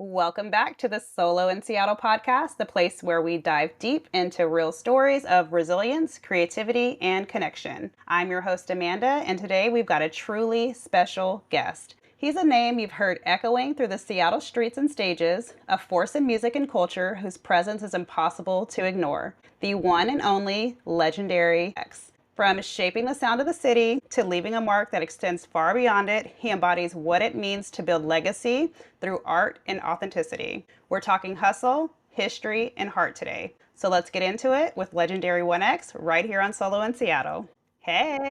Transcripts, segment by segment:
Welcome back to the Solo in Seattle podcast, the place where we dive deep into real stories of resilience, creativity, and connection. I'm your host, Amanda, and today we've got a truly special guest. He's a name you've heard echoing through the Seattle streets and stages, a force in music and culture whose presence is impossible to ignore. The one and only legendary X. From shaping the sound of the city to leaving a mark that extends far beyond it, he embodies what it means to build legacy through art and authenticity. We're talking hustle, history, and heart today. So let's get into it with legendary 1X right here on Solo in Seattle. Hey.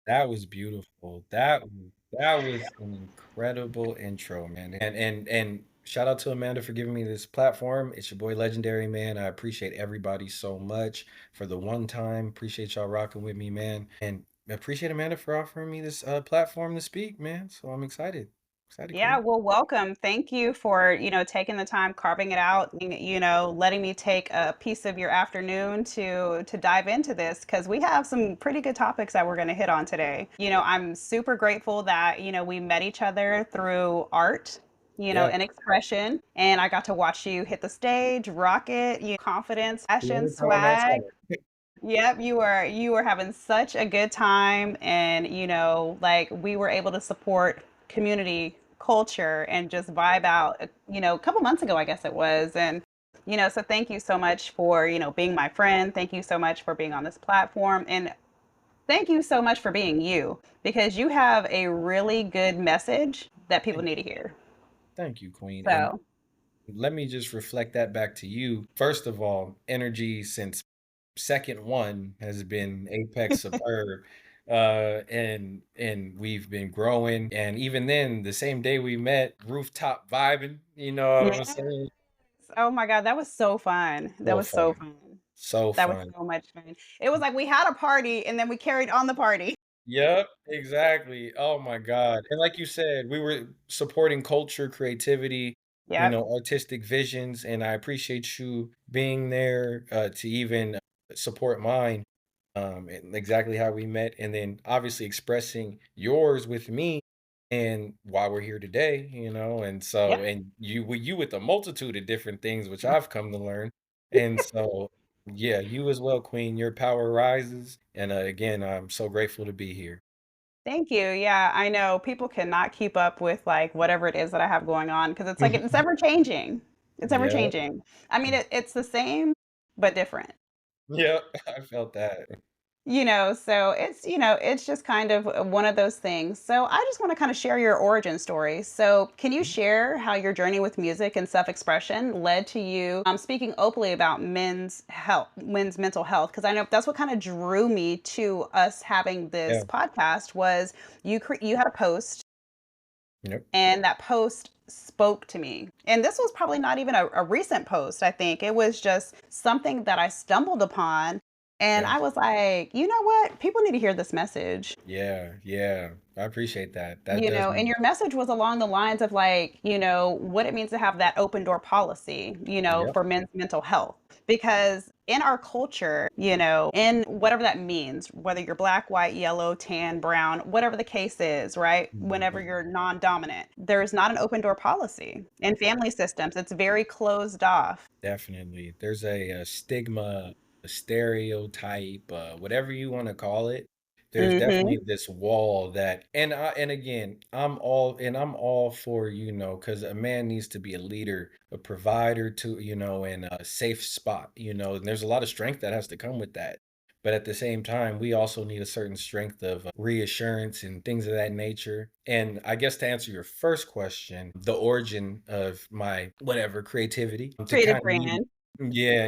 That was beautiful. That was an incredible intro, man. And shout out to Amanda for giving me this platform. It's your boy Legendary, man. I appreciate everybody so much for the one time. Appreciate y'all rocking with me, man. And I appreciate Amanda for offering me this platform to speak, man. So I'm excited. Excited, Yeah, Queen. well, welcome. Thank you for, taking the time, carving it out, letting me take a piece of your afternoon to dive into this because we have some pretty good topics that we're going to hit on today. I'm super grateful that, we met each other through art, Yeah. and expression, and I got to watch you hit the stage, rock it, confidence, The fashion, only time swag. outside. Yep, you were having such a good time and like we were able to support community culture and just vibe out a couple months ago I guess it was. And so thank you so much for being my friend. Thank you so much for being on this platform, and thank you so much for being you because you have a really good message that people Thank need to hear. thank you, Queen. And So, let me just reflect that back to you. First of all, energy since second one has been apex superb. And we've been growing. And even then, the same day we met, rooftop vibing, you know what I'm yes. saying? Oh my God, that was so fun. That So was so fun. fun. So That was fun. so much fun. It was like we had a party and then we carried on the party. Yep, exactly. Oh my God. And like you said, we were supporting culture, creativity, Yep. artistic visions. And I appreciate you being there to even support mine, and exactly how we met. And then obviously expressing yours with me and why we're here today, and so, Yep. and you with a multitude of different things, which I've come to learn. And so, yeah, you as well, Queen. Your power rises. And again, I'm so grateful to be here. Thank you. Yeah, I know people cannot keep up with like whatever it is that I have going on because it's like it's ever changing. It's ever Yeah. changing. I mean, it's the same but different. Yeah, I felt that. So it's just kind of one of those things. So I just want to kind of share your origin story. So can you Mhm. share how your journey with music and self-expression led to you speaking openly about men's mental health? Because I know that's what kind of drew me to us having Yeah. this podcast was you had a post, Yep. and that post spoke to me. And this was probably not even a recent post, I think. It was just something that I stumbled upon. And Yeah. I was like, you know what? People need to hear this message. Yeah. Yeah. I appreciate that. That does And mean. your message was along the lines of like, what it means to have that open door policy, Yep. for men's mental health. Because in our culture, in whatever that means, whether you're black, white, yellow, tan, brown, whatever the case is, right? Whenever Mhm. you're non dominant, there's not an open door policy. In family systems, it's very closed off. Definitely. There's a stigma, a stereotype, whatever you want to call it. There's Hmm. definitely this wall that, and again, I'm all for, because a man needs to be a leader, a provider to, and a safe spot, and there's a lot of strength that has to come with that. But at the same time, we also need a certain strength of reassurance and things of that nature. And I guess to answer your first question, the origin of my whatever creativity to kind Creative of brand. yeah,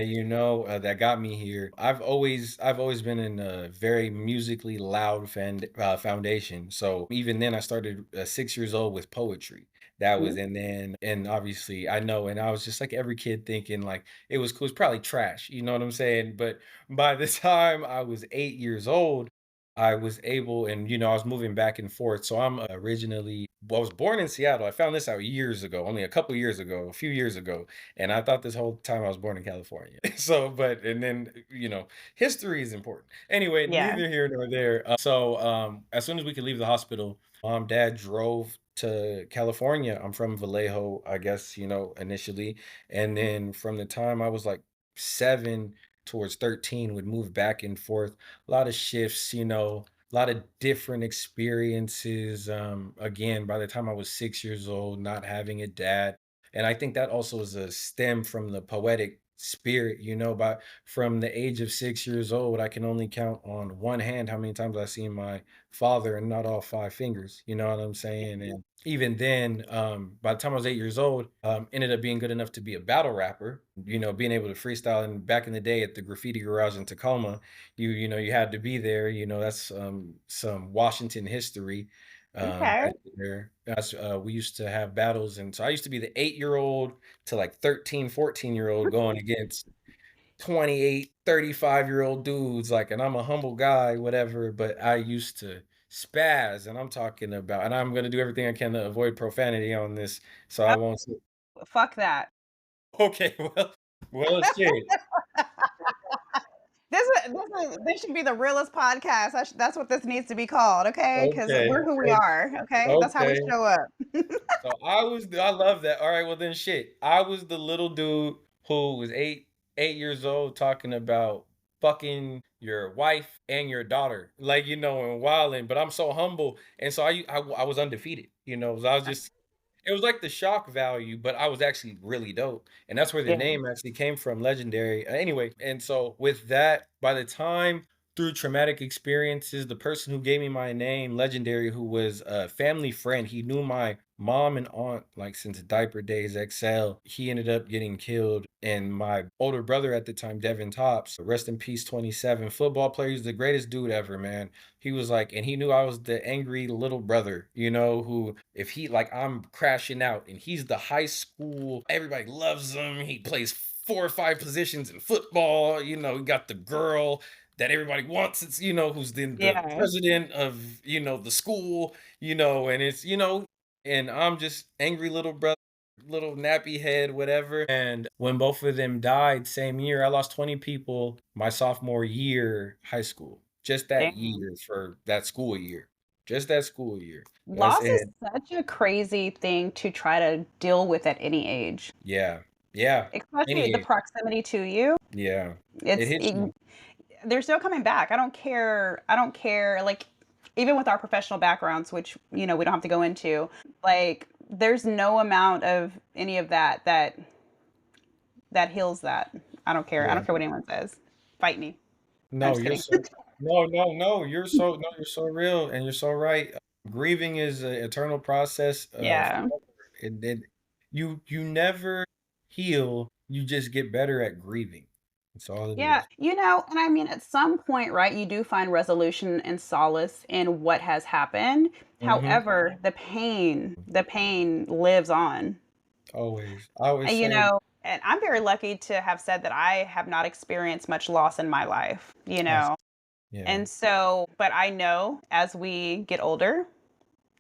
that got me here. I've always been in a very musically loud foundation. So even then, I started 6 years old with poetry. That was, Mhm. and then, and obviously, I know, and I was just like every kid thinking like it was cool. It's probably trash, you know what I'm saying? But by the time I was 8 years old, I was able, and I was moving back and forth. So I was born in Seattle. I found this out years ago, only a couple years ago, a few years ago, and I thought this whole time I was born in California. So, but and then history is important. Anyway, Yeah. neither here nor there. So, as soon as we could leave the hospital, mom, dad drove. to California. I'm from Vallejo, I guess, initially. And then from the time I was like 7 towards 13, would move back and forth. A lot of shifts, a lot of different experiences. Again, by the time I was 6 years old, not having a dad. And I think that also is a stem from the poetic spirit, but from the age of 6 years old, I can only count on one hand how many times I've seen my father and not all five fingers. You know what I'm saying? And even then, by the time I was 8 years old, ended up being good enough to be a battle rapper. Being able to freestyle. And back in the day at the graffiti garage in Tacoma, you had to be there. That's some Washington history. Okay. Right there. We used to have battles, and so I used to be the 8-year-old to like 13, 14-year-old going against 28, 35-year-old dudes, like, and I'm a humble guy, whatever, but I used to spaz, and I'm talking about, and I'm gonna do everything I can to avoid profanity on this, so I Oh, won't say. fuck that. Okay, well, shit. This should be the realest podcast. That's what this needs to be called, okay? Because Okay, we're who we are, okay? That's how we okay. show up. So I love that. All right, well then shit. I was the little dude who was 8 years old talking about fucking your wife and your daughter. Like, and wilding, but I'm so humble. And so I was undefeated, so I was just it was like the shock value, but I was actually really dope. And that's where the Yeah. name actually came from, legendary. Anyway, and so with that, by the time through traumatic experiences, the person who gave me my name, legendary, who was a family friend, he knew my mom and aunt like since diaper days, XL. He ended up getting killed. And my older brother at the time, Devin Tops, rest in peace, 27, football player, he's the greatest dude ever, man. He was like, and he knew I was the angry little brother, who if he like I'm crashing out and he's the high school, everybody loves him. He plays 4 or 5 positions in football, he got the girl that everybody wants. It's, who's then the Yeah. president of, the school, and it's, and I'm just angry little brother, little nappy head, whatever. And when both of them died same year, I lost 20 people my sophomore year high school. Just that Damn. year for that school year. Just that school year. That's Loss is it. such a crazy thing to try to deal with at any age, Yeah. Yeah. especially Any the age. proximity to you. Yeah. It It's hits it, you. there's no coming back. I don't care. I don't care. Like, even with our professional backgrounds, which, we don't have to go into, like, there's no amount of any of that heals that. I don't care. I Yeah. don't care what anyone says. Fight me. I'm No, just you're kidding. so no, no, no. You're so real and you're so right. Grieving is an eternal process. Yeah. And you never heal. You just get better at grieving. That's all it Yeah. is. And I mean, at some point, right, you do find resolution and solace in what has happened. Hmm. However, the pain lives on. Always. I always You say, know, and I'm very lucky to have said that I have not experienced much loss in my life, oh, yeah, And so, but I know as we get older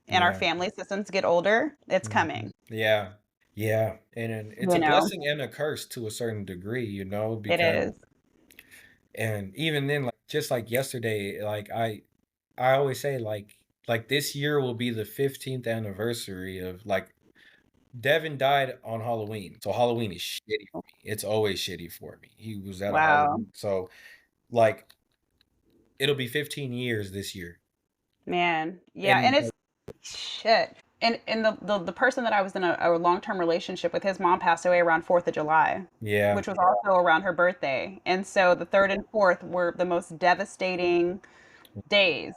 and our yeah, family systems get older, it's mhm, coming, yeah, yeah. And it's you a know. blessing and a curse to a certain degree, It because is. and even then, like just like yesterday, like I always say like this year will be the 15th anniversary of like Devin died on Halloween. So Halloween is shitty for me. It's always shitty for me. He was at a Wow. Halloween. So like it'll be 15 years this year. Man. Yeah, And and it's shit. And the person that I was in a long-term relationship with, his mom passed away around 4th of July, yeah. which was also around her birthday. And so the 3rd and 4th were the most devastating days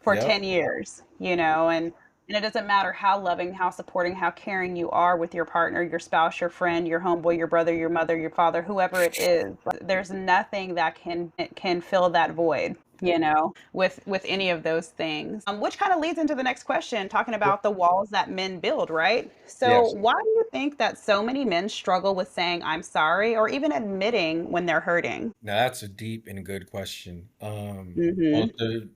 for Yep. 10 years, and it doesn't matter how loving, how supporting, how caring you are with your partner, your spouse, your friend, your homeboy, your brother, your mother, your father, whoever it is. There's nothing that can fill that void, with any of those things. Which kind of leads into the next question, talking about the walls that men build, right? So, Yes. why do you think that so many men struggle with saying I'm sorry or even admitting when they're hurting? Now that's a deep and good question. Well, Mhm.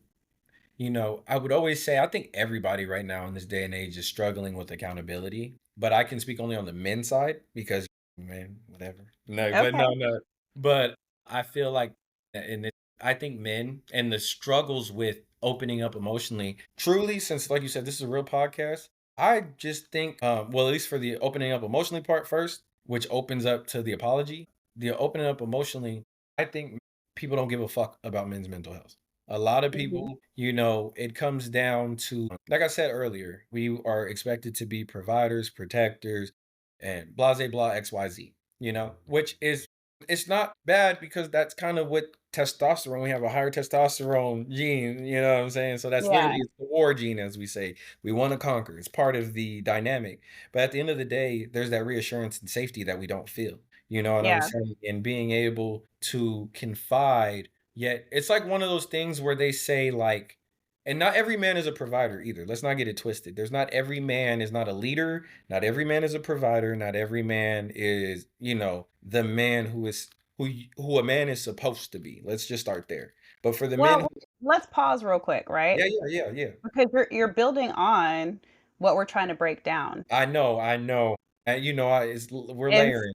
I would always say I think everybody right now in this day and age is struggling with accountability, but I can speak only on the men's side because man, whatever. No, but Okay. no. But I feel like I think men and the struggles with opening up emotionally, truly, since like you said, this is a real podcast. I just think, well, at least for the opening up emotionally part first, which opens up to the apology, the opening up emotionally, I think people don't give a fuck about men's mental health. A lot of Mhm. people, you know, it comes down to, like I said earlier, we are expected to be providers, protectors, and blah, blah, blah, XYZ, you know, which is, it's not bad because that's kind of what testosterone, we have a higher testosterone gene, you know what I'm saying? So that's Yeah, literally it's the war gene, as we say. We want to conquer. It's part of the dynamic. But at the end of the day, there's that reassurance and safety that we don't feel. You know what I'm yeah. saying? And being able to confide, yet it's like one of those things where they say, like, and not every man is a provider either. Let's not get it twisted. There's not every man is not a leader. Not every man is a provider. Not every man is, you know, the man who is who a man is supposed to be. Let's just start there. But for the men who, Well, let's pause real quick, right? yeah, yeah, yeah, yeah. Because you're building on what we're trying to break down. I know. And you know, we're And layering.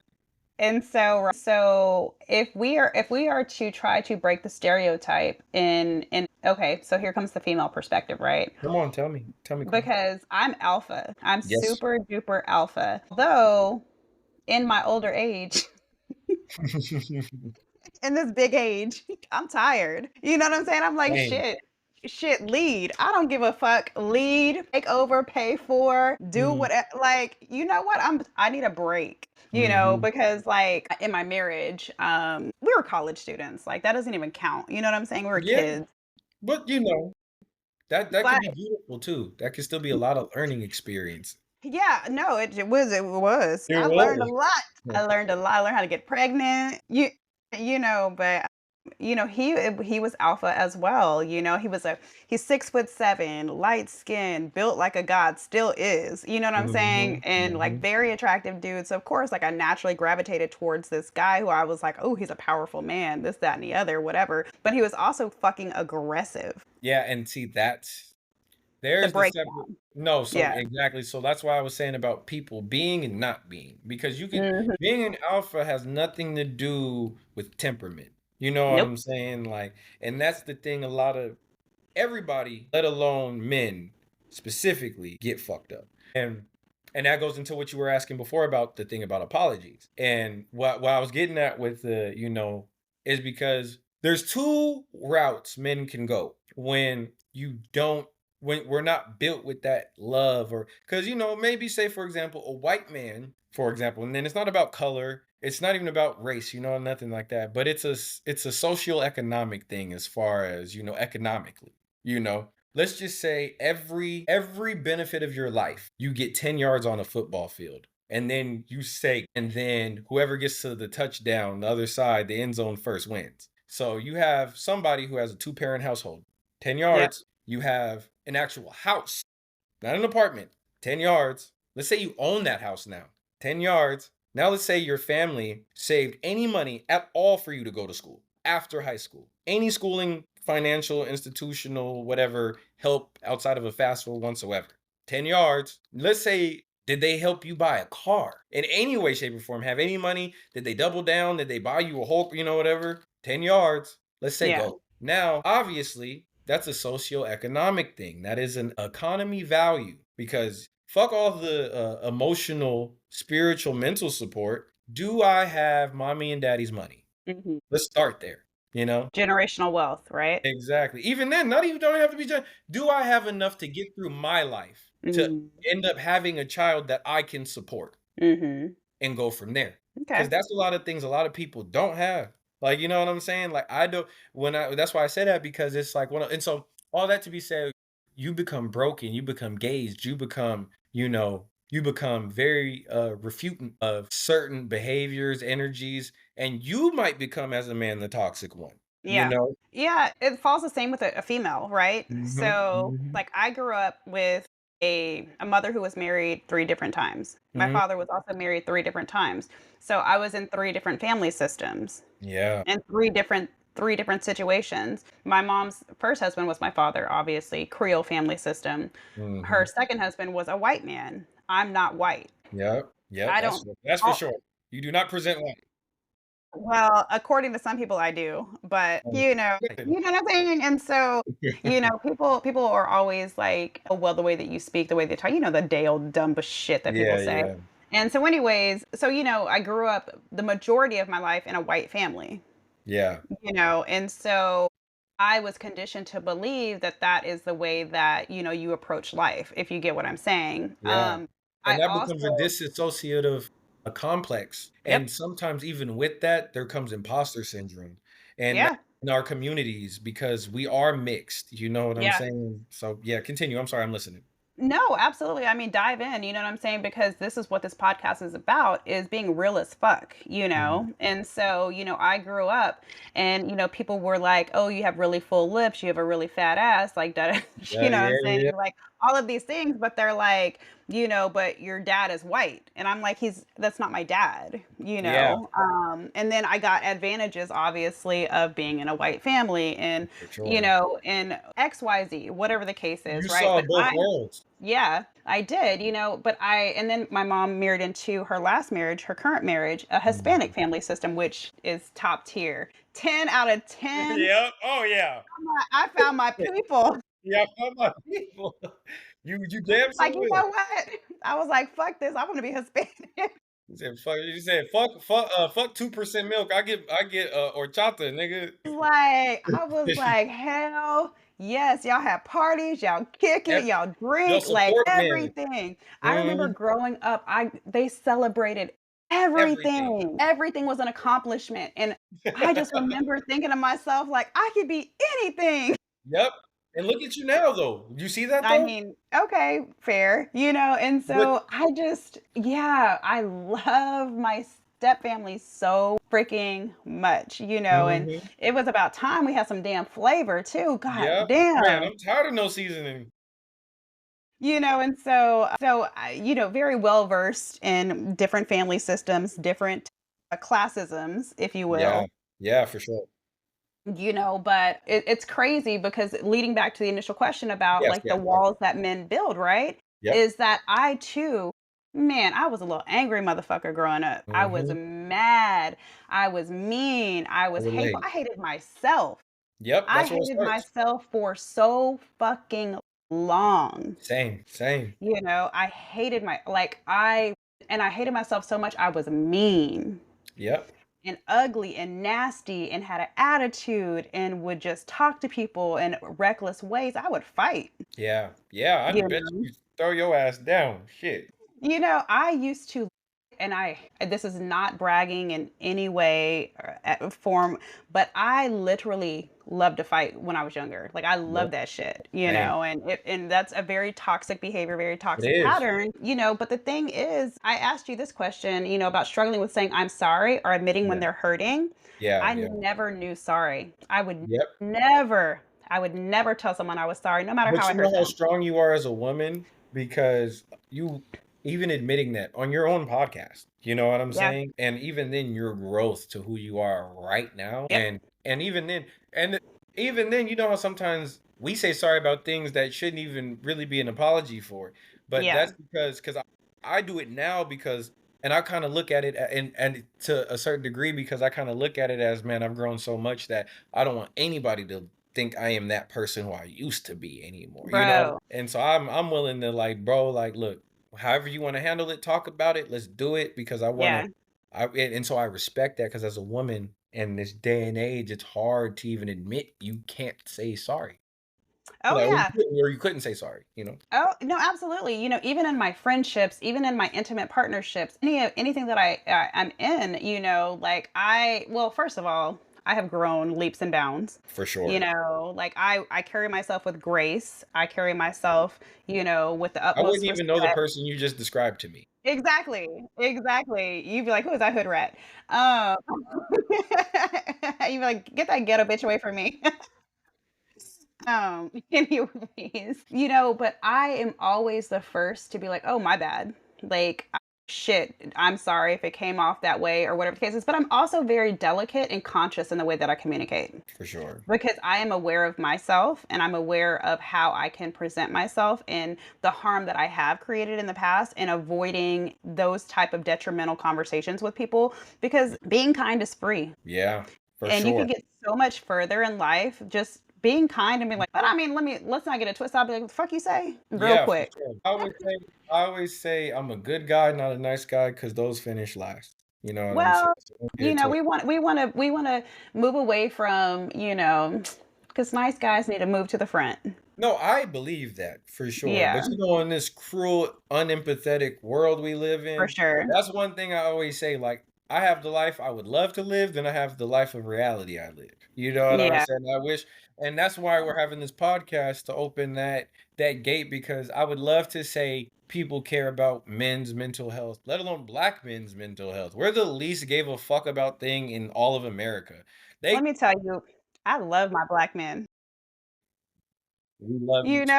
so if we are to try to break the stereotype in okay, so here comes the female perspective, right? Come on, tell me, Queen. Because I'm alpha. I'm Yes. super duper alpha. Though in my older age, in this big age, I'm tired. You know what I'm saying? I'm like, Same. shit, lead. I don't give a fuck. Lead, take over, pay for, do Mm, what, like, you know what? I need a break, mhm. because like in my marriage, we were college students. Like that doesn't even count. You know what I'm saying? We were Yeah, kids. but you know, that But could be beautiful too. That could still be a lot of learning experience. yeah, no, it was. It I learned a was. lot. Yeah. I learned a lot. I learned how to get pregnant. But he was alpha as well. He's 6'7", light skinned, built like a god, still is. You know what I'm saying? Mhm, And like mhm. very attractive dude. So of course, like I naturally gravitated towards this guy who I was like, oh, he's a powerful man, this, that, and the other, whatever. But he was also fucking aggressive. Yeah, and see The there's the separate, breakdown. no, so Yeah. exactly. So that's why I was saying about people being and not being, because you can, Hmm. being an alpha has nothing to do with temperament. You know what Nope. I'm saying? Like, and that's the thing, a lot of everybody, let alone men specifically, get fucked up. And that goes into what you were asking before about the thing about apologies. And what I was getting at with the, you know, is because there's two routes men can go when you don't, when we're not built with that love, or because, you know, maybe say for example a white man, for example, and then it's not about color, it's not even about race, you know, nothing like that, but it's a social economic thing, as far as, you know, economically, you know, let's just say every benefit of your life, you get 10 yards on a football field. And then you say, and then whoever gets to the touchdown, the other side, the end zone first wins. So you have somebody who has a two-parent household, 10 Yep. yards, you have an actual house, not an apartment, 10 yards. Let's say you own that house now, 10 yards. Now, let's say your family saved any money at all for you to go to school after high school, any schooling, financial, institutional, whatever help outside of a FAFSA whatsoever. 10 yards. Let's say, did they help you buy a car in any way, shape, or form? Have any money? Did they double down? Did they buy you a whole, you know, whatever? 10 yards. Let's say Yeah. go. Now, obviously, that's a socio-economic thing. That is an economy value, because fuck all the emotional, spiritual, mental support. Do I have mommy and daddy's money? Hmm. Let's start there. You know? Generational wealth, right? Exactly. Even then, not even don't have to be done. Do I have enough to get through my life to Mm. end up having a child that I can support? Mhm. And go from there. Okay. Because that's a lot of things a lot of people don't have. Like, you know what I'm saying? Like, I don't, when I, that's why I say that, because it's like, and so all that to be said, you become broken, you become gazed, you become, you know, you become very refutant of certain behaviors, energies, and you might become, as a man, the toxic one, you Yeah. know? Yeah, it falls the same with a female, right? Mhm, So, mhm, like, I grew up with a mother who was married 3 different times. My mhm. father was also married 3 different times. So, I was in 3 different family systems Yeah. and 3 different situations. My mom's first husband was my father, obviously, Creole family system. Her Mhm. second husband was a white man. I'm not white. Yep. Yep. I don't That's for all sure. You do not present one. Well, according to some people, I do, but, you know what I'm saying? And so, people are always like, "Oh, well, the way that you speak, the way they talk," the day old dumb shit that people Yeah, say. yeah, And so anyways, I grew up the majority of my life in a white family, yeah, and so I was conditioned to believe that that is the way that, you approach life, if you get what I'm saying. yeah. I And that becomes a also disassociative a complex, Yep, and sometimes even with that, there comes imposter syndrome, and that yeah. in our communities because we are mixed, you know what I'm Yeah. saying? So, yeah, continue, I'm sorry, I'm listening. No, absolutely. I mean, dive in, you know what I'm saying? Because this is what this podcast is about, is being real as fuck, Mhm. And so, I grew up and, people were like, "Oh, you have really full lips, you have a really fat ass," like that, Yeah, what I'm yeah, saying? yeah, Like all of these things, but they're like, "But your dad is white." And I'm like, that's not my dad, yeah, And then I got advantages obviously of being in a white family and, for sure. and XYZ, whatever the case You is, right? saw But both worlds. yeah, I did, but and then my mom married into her last marriage, her current marriage, a Hispanic Mhm. family system, which is top tier. 10 out of 10. Yeah, oh, yeah. I found my people. Yeah, I found my people. You damn Like, sure you will. know what? I was like, fuck this. I want to be Hispanic. You said, fuck 2% milk, I get, horchata, nigga. I was like, hell yes, y'all have parties, y'all kick Ev it, y'all They'll drink, like support men. everything. I remember Mhm. growing up, they celebrated Everything. everything. Everything was an accomplishment. And I just remember thinking to myself, like, I could be anything. Yep, and look at you now, though. You see that, I though? mean, okay, fair, and But so yeah, I love my step family so freaking much, and Mhm. it was about time we had some damn flavor too. God Yep. Man, damn. I'm tired of no seasoning. And so I, very well versed in different family systems, different classisms, if you Yeah. will. Yeah, for sure. But it's crazy because leading back to the initial question about Yes, like the yes, yes. walls that men build, right? Yep. Is that I too, man, I was a little angry motherfucker growing up. I was Mhm. mad. I was mean. I I was hateful. relate. I hated myself. Yep, I that's where it hated starts. myself for so fucking long. Same, same. I hated I hated myself so much I was mean Yep. and ugly and nasty and had an attitude and would just talk to people in reckless ways. I would fight, Yeah. Yeah, I you bet know. you throw your ass down. Shit. I used to, and this is not bragging in any way or form, but I literally loved to fight when I was younger. Like I Yep. love that shit, Same. and that's a very toxic behavior, very It toxic is. pattern, But the thing is, I asked you this question, about struggling with saying I'm sorry or admitting when Yeah. they're hurting. Yeah, I yeah. never knew sorry. Yep. Never, I would never tell someone I was sorry, no matter how But I you know hurt how them. strong you are as a woman because you even admitting that on your own podcast, you know what I'm Yeah. saying? And even then your growth to who you are right now Yep. and even then you know how sometimes we say sorry about things that shouldn't even really be an apology for. But Yeah. that's because I do it now because and I kind of look at it and to a certain degree because I kind of look at it as man, I've grown so much that I don't want anybody to think I am that person who I used to be anymore, you know? Bro. And so I'm willing to like, bro, like, look, however you want to handle it, talk about it, let's do it because I want to. Yeah. And so I respect that because as a woman in this day and age, it's hard to even admit you can't say sorry. Oh Like, yeah. or you couldn't say sorry, you know? Oh, no, absolutely. Even in my friendships, even in my intimate partnerships, anything that I'm in, like well, first of all, I have grown leaps and bounds. For sure. Like I carry myself with grace. I carry myself, with the I wouldn't utmost even know the respect. person you just described to me. Exactly. Exactly. You'd be like, "Who is that hood rat?" Um, you'd be like, "Get that ghetto bitch away from me." Anyways, but I am always the first to be like, "Oh, my bad." Like shit, I'm sorry if it came off that way or whatever the case is. But I'm also very delicate and conscious in the way that I communicate For sure. because I am aware of myself and I'm aware of how I can present myself and the harm that I have created in the past and avoiding those type of detrimental conversations with people because being kind is free. Yeah, for And you sure. can get so much further in life just being kind and being like, but I mean, let's not get it twisted. I'll be like, what the fuck you say? Real Yeah, for quick. sure. I always say I'm a good guy, not a nice guy, because those finish last. You know what I'm saying? Well, So don't get it twisted. we want to move away from, because nice guys need to move to the front. No, I believe that for sure. But Yeah, in this cruel, unempathetic world we live for in, sure. that's one thing I always say. Like, I have the life I would love to live, then I have the life of reality I live. You know what I'm Yeah. saying? I wish, and that's why we're having this podcast to open that gate because I would love to say people care about men's mental health, let alone black men's mental health. We're the least gave a fuck about thing in all of America. They Let me tell you, I love my black men. We love you too.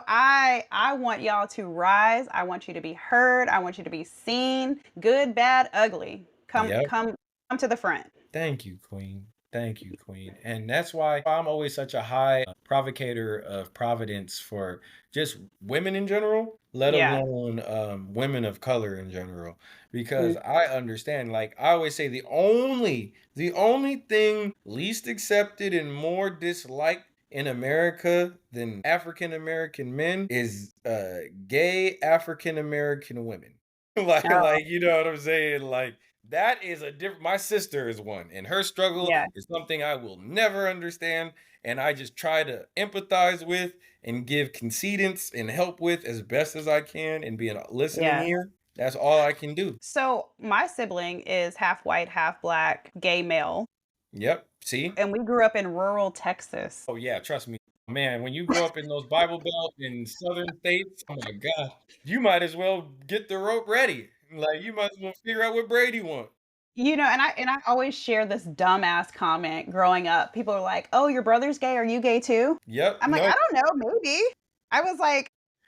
I want y'all to rise. I want you to be heard. I want you to be seen. Good, bad, ugly. Yep. Come to the front. Thank you, Queen. Thank you, Queen. And that's why I'm always such a high provocator of providence for just women in general, let Yeah. alone women of color in general. Because Mm. I understand, like I always say, the only thing least accepted and more disliked in America than African American men is gay African American women. like, Oh, like you know what I'm saying? Like that is a different my sister is one, and her struggle yeah. is something I will never understand, and I just try to empathize with and give concedence and help with as best as I can and be a listening Yeah. ear. That's all I can do. So my sibling is half white, half black, gay male, Yep. See? and we grew up in rural Texas. Oh yeah, trust me. Man, when you grow up in those Bible Belt in southern states, oh my God, you might as well get the rope ready. Like you might as well figure out what Brady want. And I always share this dumbass comment growing up. People are like, "Oh, your brother's gay. Are you gay too?" Yep. I'm like, No, "I don't know, maybe." I was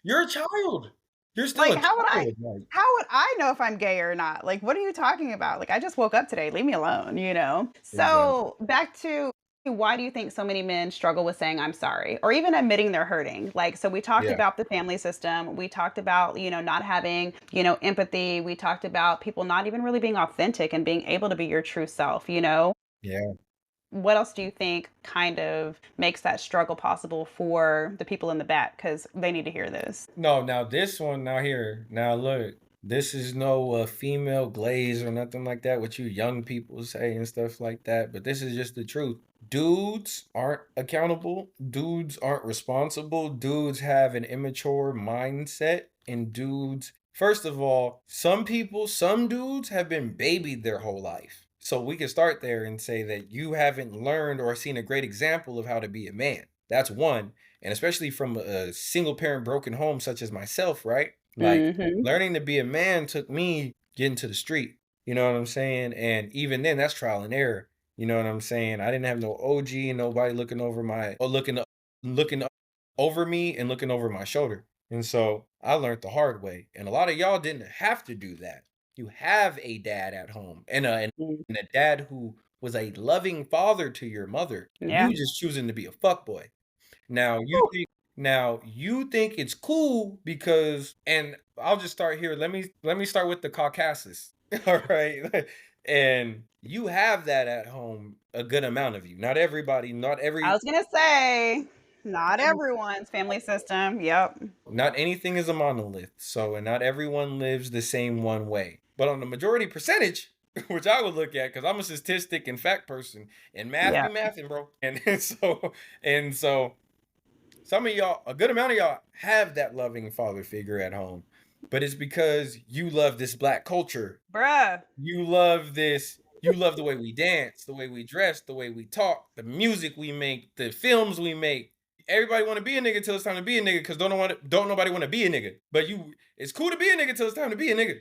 you're a child. You're still like, a child. Like, how would I know if I'm gay or not? Like, what are you talking about? Like, I just woke up today. Leave me alone, you know? exactly. So, back to why do you think so many men struggle with saying I'm sorry or even admitting they're hurting? Like, so we talked Yeah. about the family system. We talked about, not having, empathy. We talked about people not even really being authentic and being able to be your true self. Yeah. What else do you think kind of makes that struggle possible for the people in the back? Because they need to hear this. No, now this one, now here, now look, this is no female glaze or nothing like that, what you young people say and stuff like that, but this is just the truth. Dudes aren't accountable, dudes aren't responsible, dudes have an immature mindset, and dudes, first of all, some dudes have been babied their whole life. So we can start there and say that you haven't learned or seen a great example of how to be a man. That's one, and especially from a single parent broken home such as myself, right? Like Mhm. learning to be a man took me getting to the street. You know what I'm saying? And even then, that's trial and error. You know what I'm saying? I didn't have no OG and nobody looking over my or looking over me and looking over my shoulder. And so I learned the hard way. And a lot of y'all didn't have to do that. You have a dad at home Mm, and a dad who was a loving father to your mother. yeah. You just choosing to be a fuckboy. Now you Ooh, think now you think it's cool because and I'll just start here. Let me start with the Caucasus. All right. And you have that at home, a good amount of you. Not everybody, I was gonna say, not everyone's family system. Yep. not anything is a monolith. So and not everyone lives the same one way. But on the majority percentage, which I would look at, because I'm a statistic and fact person, and math be Yeah. mathing, bro. And so some of y'all, a good amount of y'all, have that loving father figure at home, but it's because you love this black culture. Bruh. You love this. You love the way we dance, the way we dress, the way we talk, the music we make, the films we make. Everybody want to be a nigga till it's time to be a nigga because don't nobody want to be a nigga. But it's cool to be a nigga till it's time to be a nigga.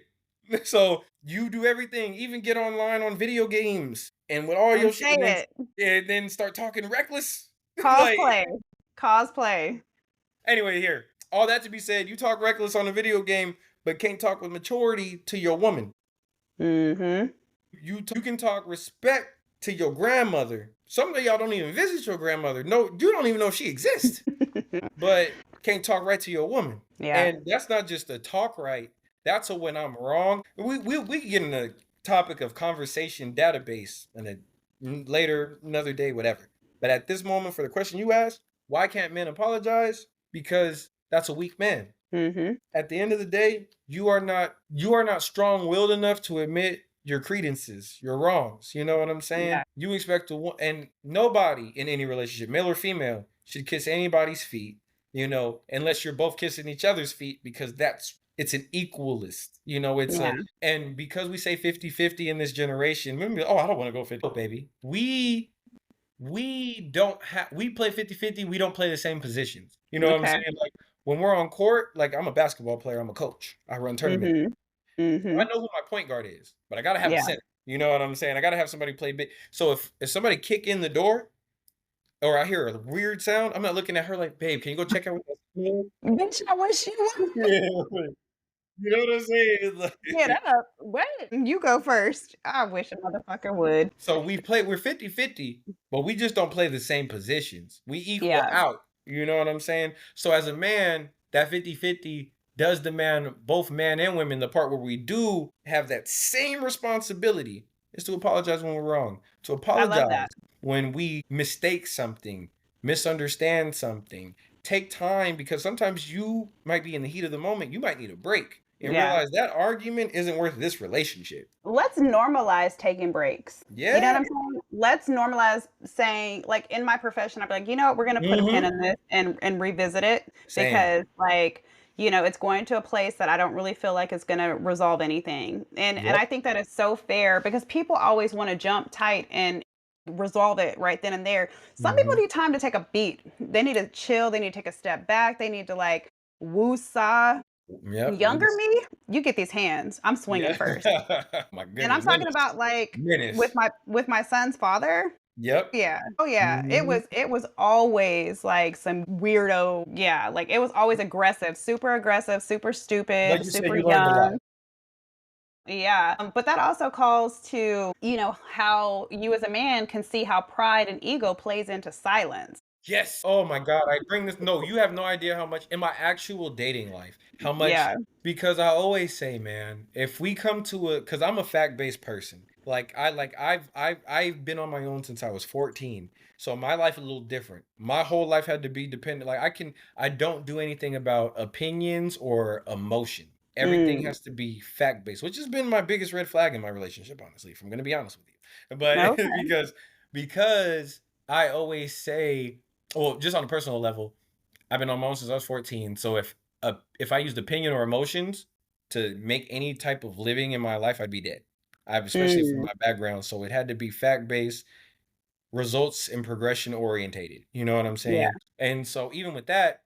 So you do everything, even get online on video games and with all And your shit, say and then it. start talking reckless. Like Cosplay. Cosplay. anyway, here. All that to be said, you talk reckless on a video game, but can't talk with maturity to your woman. Mm-hmm. You can talk respect to your grandmother. Some of y'all don't even visit your grandmother. No, you don't even know if she exists, but can't talk right to your woman. Yeah. And that's not just a talk right. That's a when I'm wrong. We get in the topic of conversation database and a later another day, whatever. But at this moment, for the question you asked, why can't men apologize? Because that's a weak man. Mm-hmm. At the end of the day, you are not strong-willed enough to admit your credences, your wrongs. You know what I'm saying? Yeah. You expect to, and nobody in any relationship, male or female, should kiss anybody's feet, unless you're both kissing each other's feet, because it's an equalist. Yeah. And because we say 50-50 in this generation, remember, oh, I don't want to go 50, baby. We don't have we play 50-50. We don't play the same positions. You know what I'm Okay. saying? Like when we're on court, like I'm a basketball player, I'm a coach. I run tournament. Mm-hmm. I Mm-hmm. know who my point guard is, but I gotta have a Yeah. center. You know what I'm saying? I gotta have somebody play big. So if somebody kick in the door or I hear a weird sound, I'm not looking at her like, babe, can you go check out what that's Bitch, I wish you would yeah. You know what I'm saying? It's get like, up. What? You go first. I wish a motherfucker would. so we're 50-50, but we just don't play the same positions. We equal Yeah. out. You know what I'm saying? So as a man, that 50-50 does demand both man and women the part where we do have that same responsibility is to apologize when we're wrong. To I love that. apologize when we mistake something, misunderstand something. Take time because sometimes you might be in the heat of the moment. You might need a break and Yeah. realize that argument isn't worth this relationship. Let's normalize taking breaks. You know what Yeah. I'm saying? Let's normalize saying, like in my profession, I'd be like, we're gonna put a pin Hmm. in this and revisit it Same. because like, it's going to a place that I don't really feel like it's gonna resolve anything. And Yep. I think that is so fair because people always want to jump tight and resolve it right then and there. Some people Mhm. need time to take a beat. They need to chill, they need to take a step back, they need to like woo-saw. Yep. Younger me, you get these hands. I'm swinging Yeah. first. My And I'm goodness. talking Menace. about, like, with Menace. my son's father. Yep. Yeah. Oh, yeah. Mhm. It was always, like, some weirdo yeah, like, it was always aggressive, super Like stupid, you said, super you learned a lot. young. Yeah, but that also calls to, how you as a man can see how pride and ego plays into silence. Yes. Oh my God. I bring this. No, you have no idea how much in my actual dating life, how much, Yeah. because I always say, man, if we come to because I'm a fact-based person. I've been on my own since I was 14. So my life is a little different. My whole life had to be dependent. I don't do anything about opinions or emotion. Everything Mm. has to be fact-based, which has been my biggest red flag in my relationship, honestly, if I'm gonna be honest with you. But Okay. because I always say, well, just on a personal level, I've been on my own since I was 14. So if I used opinion or emotions to make any type of living in my life, I'd be dead. I've especially from Mm. my background, so it had to be fact based, results and progression orientated. You know what I'm Yeah. saying? And so even with that,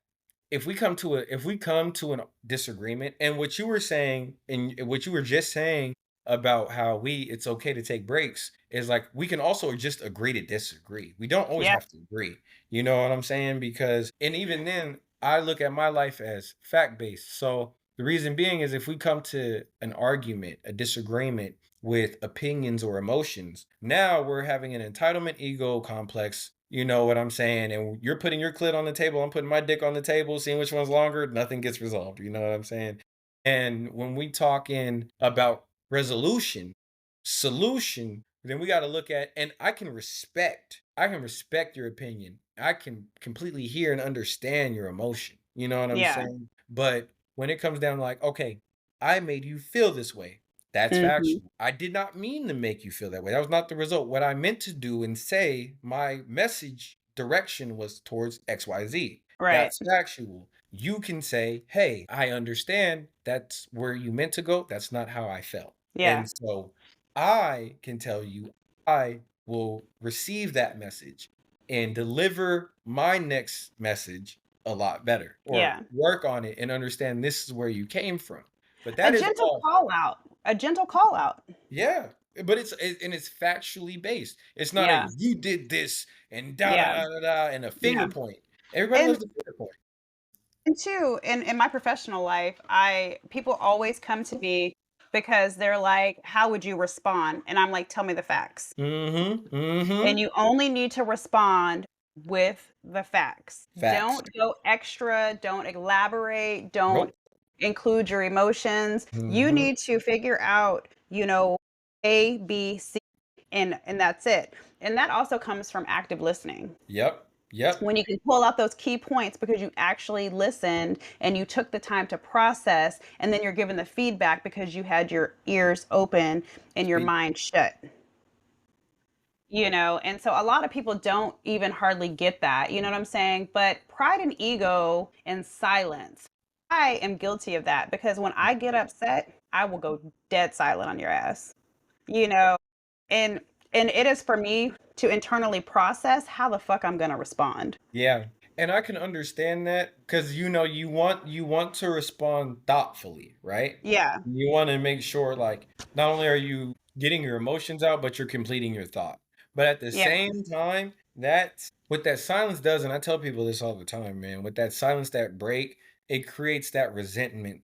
if we come to a disagreement, and what you were saying and what you were just saying about how it's okay to take breaks is like we can also just agree to disagree. We don't always Yeah. have to agree. You know what I'm saying? Because and even then I look at my life as fact based. So the reason being is if we come to an argument, a disagreement with opinions or emotions, now we're having an entitlement ego complex. You know what I'm saying? And you're putting your clit on the table, I'm putting my dick on the table, seeing which one's longer, nothing gets resolved. You know what I'm saying? And when we talking about resolution, solution, then we got to look at, and I can respect your opinion. I can completely hear and understand your emotion. You know what I'm Yeah. saying? But when it comes down to like, okay, I made you feel this way. That's Mhm. factual. I did not mean to make you feel that way. That was not the result. What I meant to do and say, my message direction was towards XYZ. Right. That's factual. You can say, hey, I understand that's where you meant to go. That's not how I felt. Yeah. And so I can tell you, I will receive that message and deliver my next message a lot better or Yeah. work on it and understand this is where you came from. But A that is gentle all. call out. A gentle call out. Yeah, but it's factually based. It's not a Yeah. you did this and da da Yeah. da da da and a finger Yeah. point. Everybody And loves the finger point. And two, in my professional life, I people always come to me because they're like, "How would you respond?" And I'm like, "Tell me the facts." Mhm, And mhm. you only need to respond with the facts. Facts. Don't go extra, don't elaborate, don't Nope. include your emotions. You Mhm. need to figure out, A, B, C, and that's it. And that also comes from active listening. Yep, yep. When you can pull out those key points because you actually listened and you took the time to process, and then you're given the feedback because you had your ears open and your Speak. mind shut. And so a lot of people don't even hardly get that, you know what I'm saying? But pride and ego and silence, I am guilty of that because when I get upset, I will go dead silent on your ass, you know? And and it is for me to internally process how the fuck I'm gonna respond. Yeah, and I can understand that because you want to respond thoughtfully, right? Yeah. You want to make sure like not only are you getting your emotions out, but you're completing your thought. But at the Yeah. same time, that's what that silence does, and I tell people this all the time, man. With that silence, that break, it creates that resentment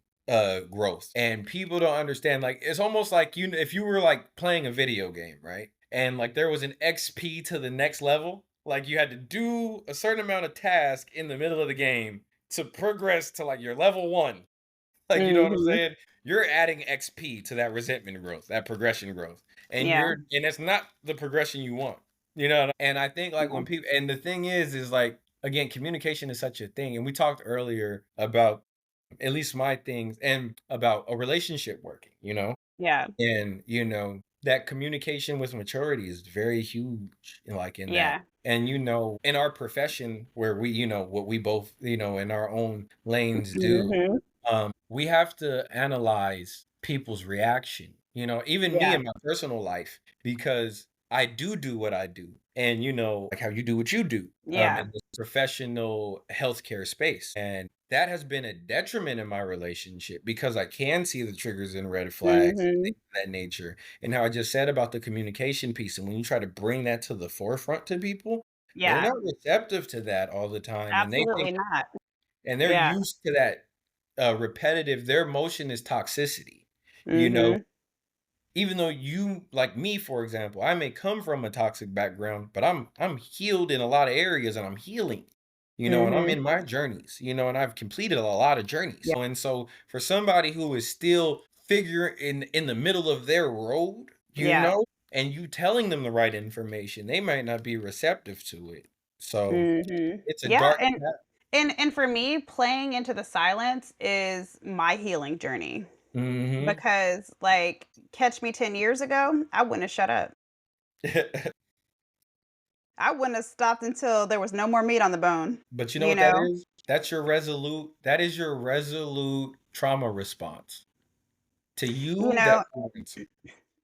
growth. And people don't understand. Like it's almost like if you were like playing a video game, right? And like there was an XP to the next level, like you had to do a certain amount of task in the middle of the game to progress to like your level one. Like, you know what I'm Mhm. saying? You're adding XP to that resentment growth, that progression growth. Yeah. And it's not the progression you want. And I think like Yeah. when people and the thing is like again, communication is such a thing. And we talked earlier about at least my things and about a relationship working. Yeah. And, that communication with maturity is very huge, like in that. Yeah. And, in our profession where what we both, in our own lanes do, Mhm. we have to analyze people's reaction, even me Yeah. in my personal life, because I do what I do. And, like how you do what you do, Yeah. in this professional healthcare space. And that has been a detriment in my relationship because I can see the triggers and red flags, Mhm. things of that nature. And how I just said about the communication piece. And when you try to bring that to the forefront to people, they're Yeah. not receptive to that all the time. And they think, Absolutely not. and they're Yeah. used to that repetitive, their motion is toxicity, you know, Mhm. even though you like me, for example, I may come from a toxic background, but I'm healed in a lot of areas and I'm healing, and I'm Mhm. in my journeys, and I've completed a lot of journeys. Yeah. And so for somebody who is still figuring in the middle of their road, Yeah. and you telling them the right information, they might not be receptive to it. So Mhm. it's a Yeah, dark path. and for me, playing into the silence is my healing journey Mhm. because, like, catch me 10 years ago, I wouldn't have shut up. I wouldn't have stopped until there was no more meat on the bone, But you know you what that know? is? That is your resolute trauma response. To You you, know? that's the answer.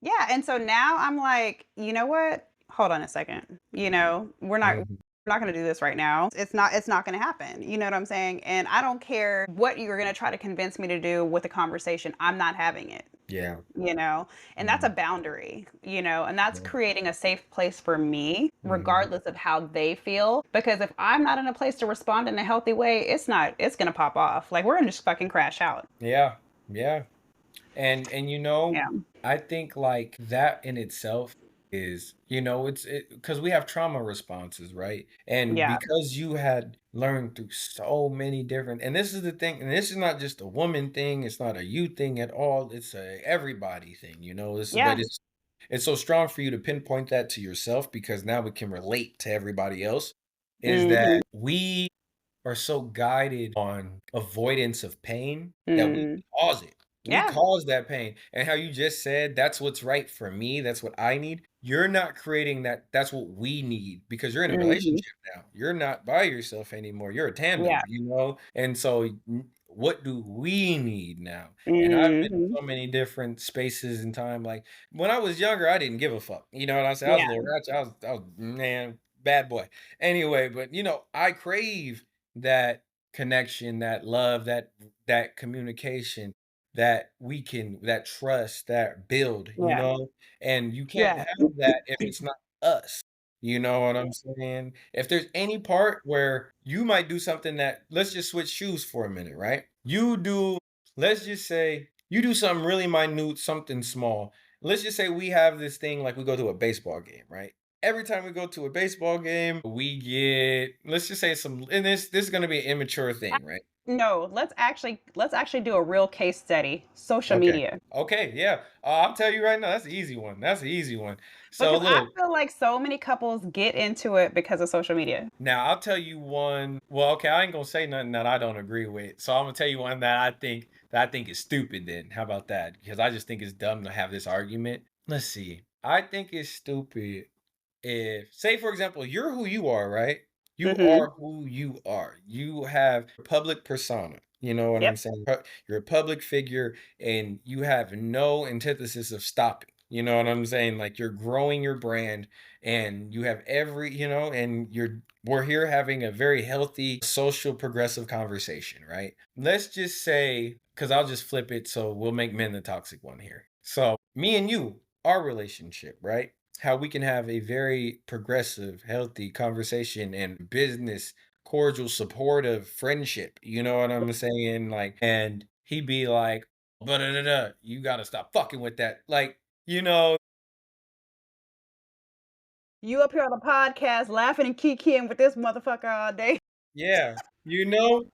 Yeah, and so now I'm like, "You know what? Hold on a second. Mhm. We're not gonna do this right now. It's not gonna happen." You know what I'm saying? And I don't care what you're gonna try to convince me to do with the conversation. I'm not having it, Yeah. you know? And that's a Mhm. boundary, and that's Yeah. creating a safe place for me, Mhm. regardless of how they feel. Because if I'm not in a place to respond in a healthy way, it's gonna pop off. Like we're gonna just fucking crash out. Yeah. Yeah. And Yeah. I think like that in itself is, it's because we have trauma responses, right? And Yeah. because you had learned through so many different, and this is the thing, and this is not just a woman thing, it's not a you thing at all, it's a everybody thing, but Yeah. it's so strong for you to pinpoint that to yourself because now we can relate to everybody else. Is that Mhm. we are so guided on avoidance of pain that we Mhm. cause it. We Yeah. cause that pain. And how you just said, that's what's right for me. That's what I need. You're not creating that. That's what we need because you're in a Mhm. relationship now. You're not by yourself anymore. You're a tandem, Yeah. And so, what do we need now? And I've been in Mhm. so many different spaces and time. Like when I was younger, I didn't give a fuck. You know what I said? I was a Yeah. little ratchet. I was, man, bad boy. Anyway, but I crave that connection, that love, that communication that trust, that build, Yeah. and you can't Yeah. have that if it's not us. You know what I'm saying? If there's any part where you might do something that let's just switch shoes for a minute, right? Let's just say you do something really minute, something small. Let's just say we have this thing like we go to a baseball game, right? Every time we go to a baseball game, we get, let's just say some, and this is gonna be an immature thing, right? No, let's actually do a real case study. Social Okay. media. Okay, yeah. I'll tell you right now, that's an easy one. That's an easy one. So Because I look, feel like so many couples get into it because of social media. now I'll tell you one. Well, okay, I ain't gonna say nothing that I don't agree with. So I'm gonna tell you one that I think is stupid then. How about that? Because I just think it's dumb to have this argument. Let's see. I think it's stupid if, say for example, you're who you are, right? You Mhm. are who you are. You have a public persona. You know what I'm Yep. saying? You're a public figure and you have no antithesis of stopping. You know what I'm saying? Like you're growing your brand and you have every, and we're here having a very healthy social progressive conversation, right? Let's just say, because I'll just flip it so we'll make men the toxic one here. So me and you, our relationship, right? How we can have a very progressive, healthy conversation and business, cordial, supportive friendship. You know what I'm saying? Like, and he'd be like, but you gotta stop fucking with that. Like, you know, You up here on the podcast laughing and kikiing with this motherfucker all day. yeah, you know,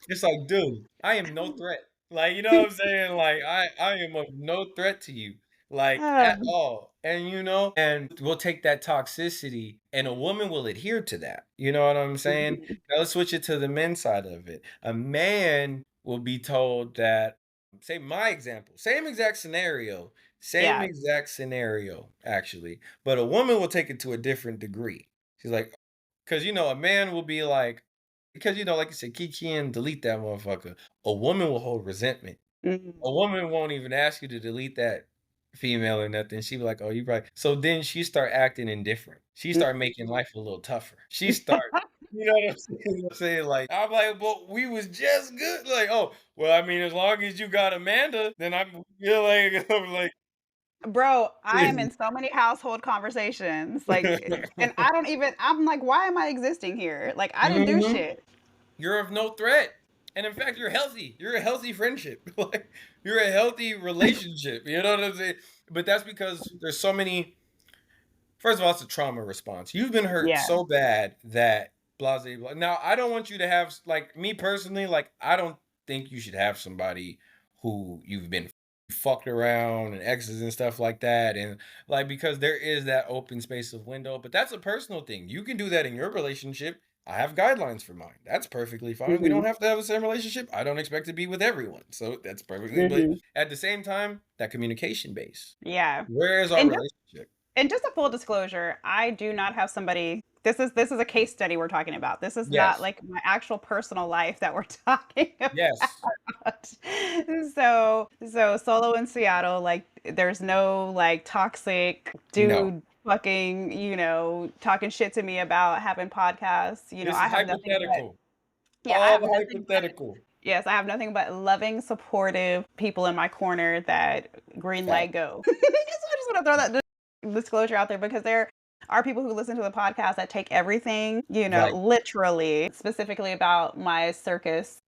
it's like, dude, I am no threat. Like, you know what I'm saying? Like, I am of no threat to you, like at Um, all. And we'll take that toxicity, and a woman will adhere to that. You know what I'm saying? mhm. Now let's switch it to the men's side of it. A man will be told that, say my example, same Yeah. exact scenario, actually, but a woman will take it to a different degree. She's like, because a man will be like, because like you said, Kiki and delete that motherfucker. A woman will hold resentment. Mhm. A woman won't even ask you to delete that female or nothing. She be like, "Oh, you right." So then she start acting indifferent. She start making life a little tougher. She start, you know what I'm saying? Like I'm like, "But we was just good." Like, "Oh, well, I mean, as long as you got Amanda, then I'm feel like I'm like." Bro, I am in so many household conversations, like, and I don't even I'm like, "Why am I existing here?" Like, I didn't do Mhm. shit. You're of no threat. And in fact, you're healthy. You're a healthy friendship. Like you're a healthy relationship. You know what I'm saying? But that's because there's so many. First of all, it's a trauma response. You've been hurt Yeah. so bad that blah blah blah. Now, I don't want you to have, like, me personally. Like, I don't think you should have somebody who you've been fucked around and exes and stuff like that, and like because there is that open space of window. But that's a personal thing. You can do that in your relationship. I have guidelines for mine. That's perfectly fine. We Mhm. don't have to have the same relationship. I don't expect to be with everyone, so that's perfectly. But Mhm. at the same time, that communication base. Yeah. Where is our And just relationship? and just a full disclosure, I do not have somebody this is a case study we're talking about. This is not Yes. like my actual personal life that we're talking Yes. about. So solo in Seattle, like there's no like toxic No. dude fucking, talking shit to me about having podcasts. This I is have nothing but hypothetical. yeah, I All have nothing but hypothetical. yes, I have nothing but loving, supportive people in my corner that green Fact. light go. So I just want to throw that disclosure out there because there are people who listen to the podcast that take everything, Right. literally, specifically about my circus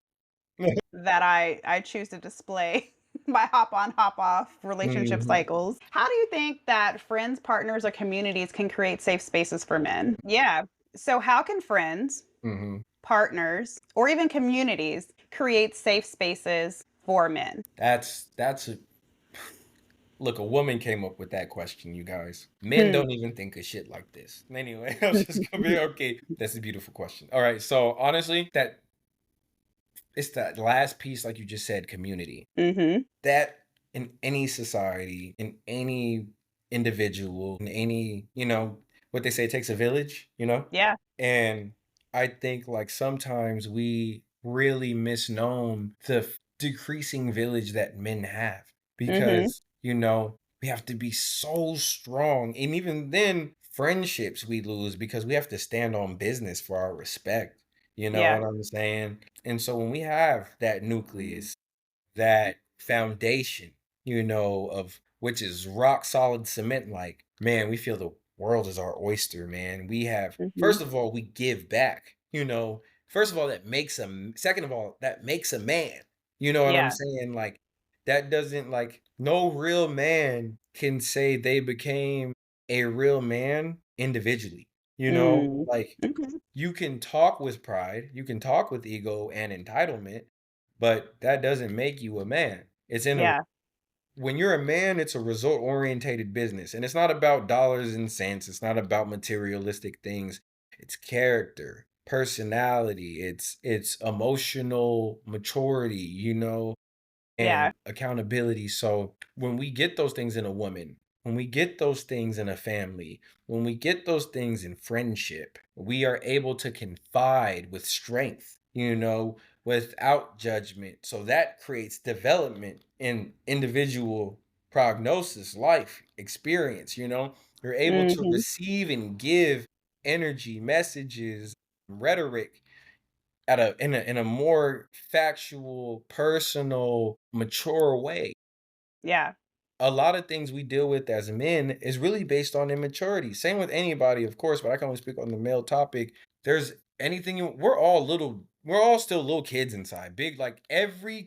that I choose to display my hop on, hop off relationship Mhm. cycles. How do you think that friends, partners, or communities can create safe spaces for men? Yeah. So how can friends, Mhm. partners, or even communities create safe spaces for men? That's a look, a woman came up with that question, you guys. Men Hmm. don't even think of shit like this. Anyway, I was just gonna be okay. That's a beautiful question. All right. So honestly, that it's that last piece, like you just said, community. Mm-hmm. That in any society, in any individual, in any, what they say, it takes a village. Yeah. And I think like sometimes we really misnown the decreasing village that men have Mm-hmm. because, we have to be so strong. And even then, friendships we lose because we have to stand on business for our respect. You know Yeah. what I'm saying? And so when we have that nucleus, that foundation, of which is rock solid cement like, man, we feel the world is our oyster, man. We have, Hmm. first of all, we give back, First of all, second of all, that makes a man. You know what I'm Yeah. saying? Like, that doesn't, like, no real man can say they became a real man individually, Mm. Like, Okay. you can talk with pride, you can talk with ego and entitlement, but that doesn't make you a man. It's in a Yeah. When you're a man, it's a result orientated business, and it's not about dollars and cents. It's not about materialistic things. It's character, personality, it's emotional maturity, Yeah. and accountability. So when we get those things in a woman, when we get those things in a family, when we get those things in friendship, we are able to confide with strength, without judgment. So that creates development in individual prognosis, life experience, You're able to Hmm. receive and give energy, messages, rhetoric at a more factual, personal, mature way. Yeah. A lot of things we deal with as men is really based on immaturity. Same with anybody, of course, but I can only speak on the male topic. There's anything we're all still little kids inside. Big, like every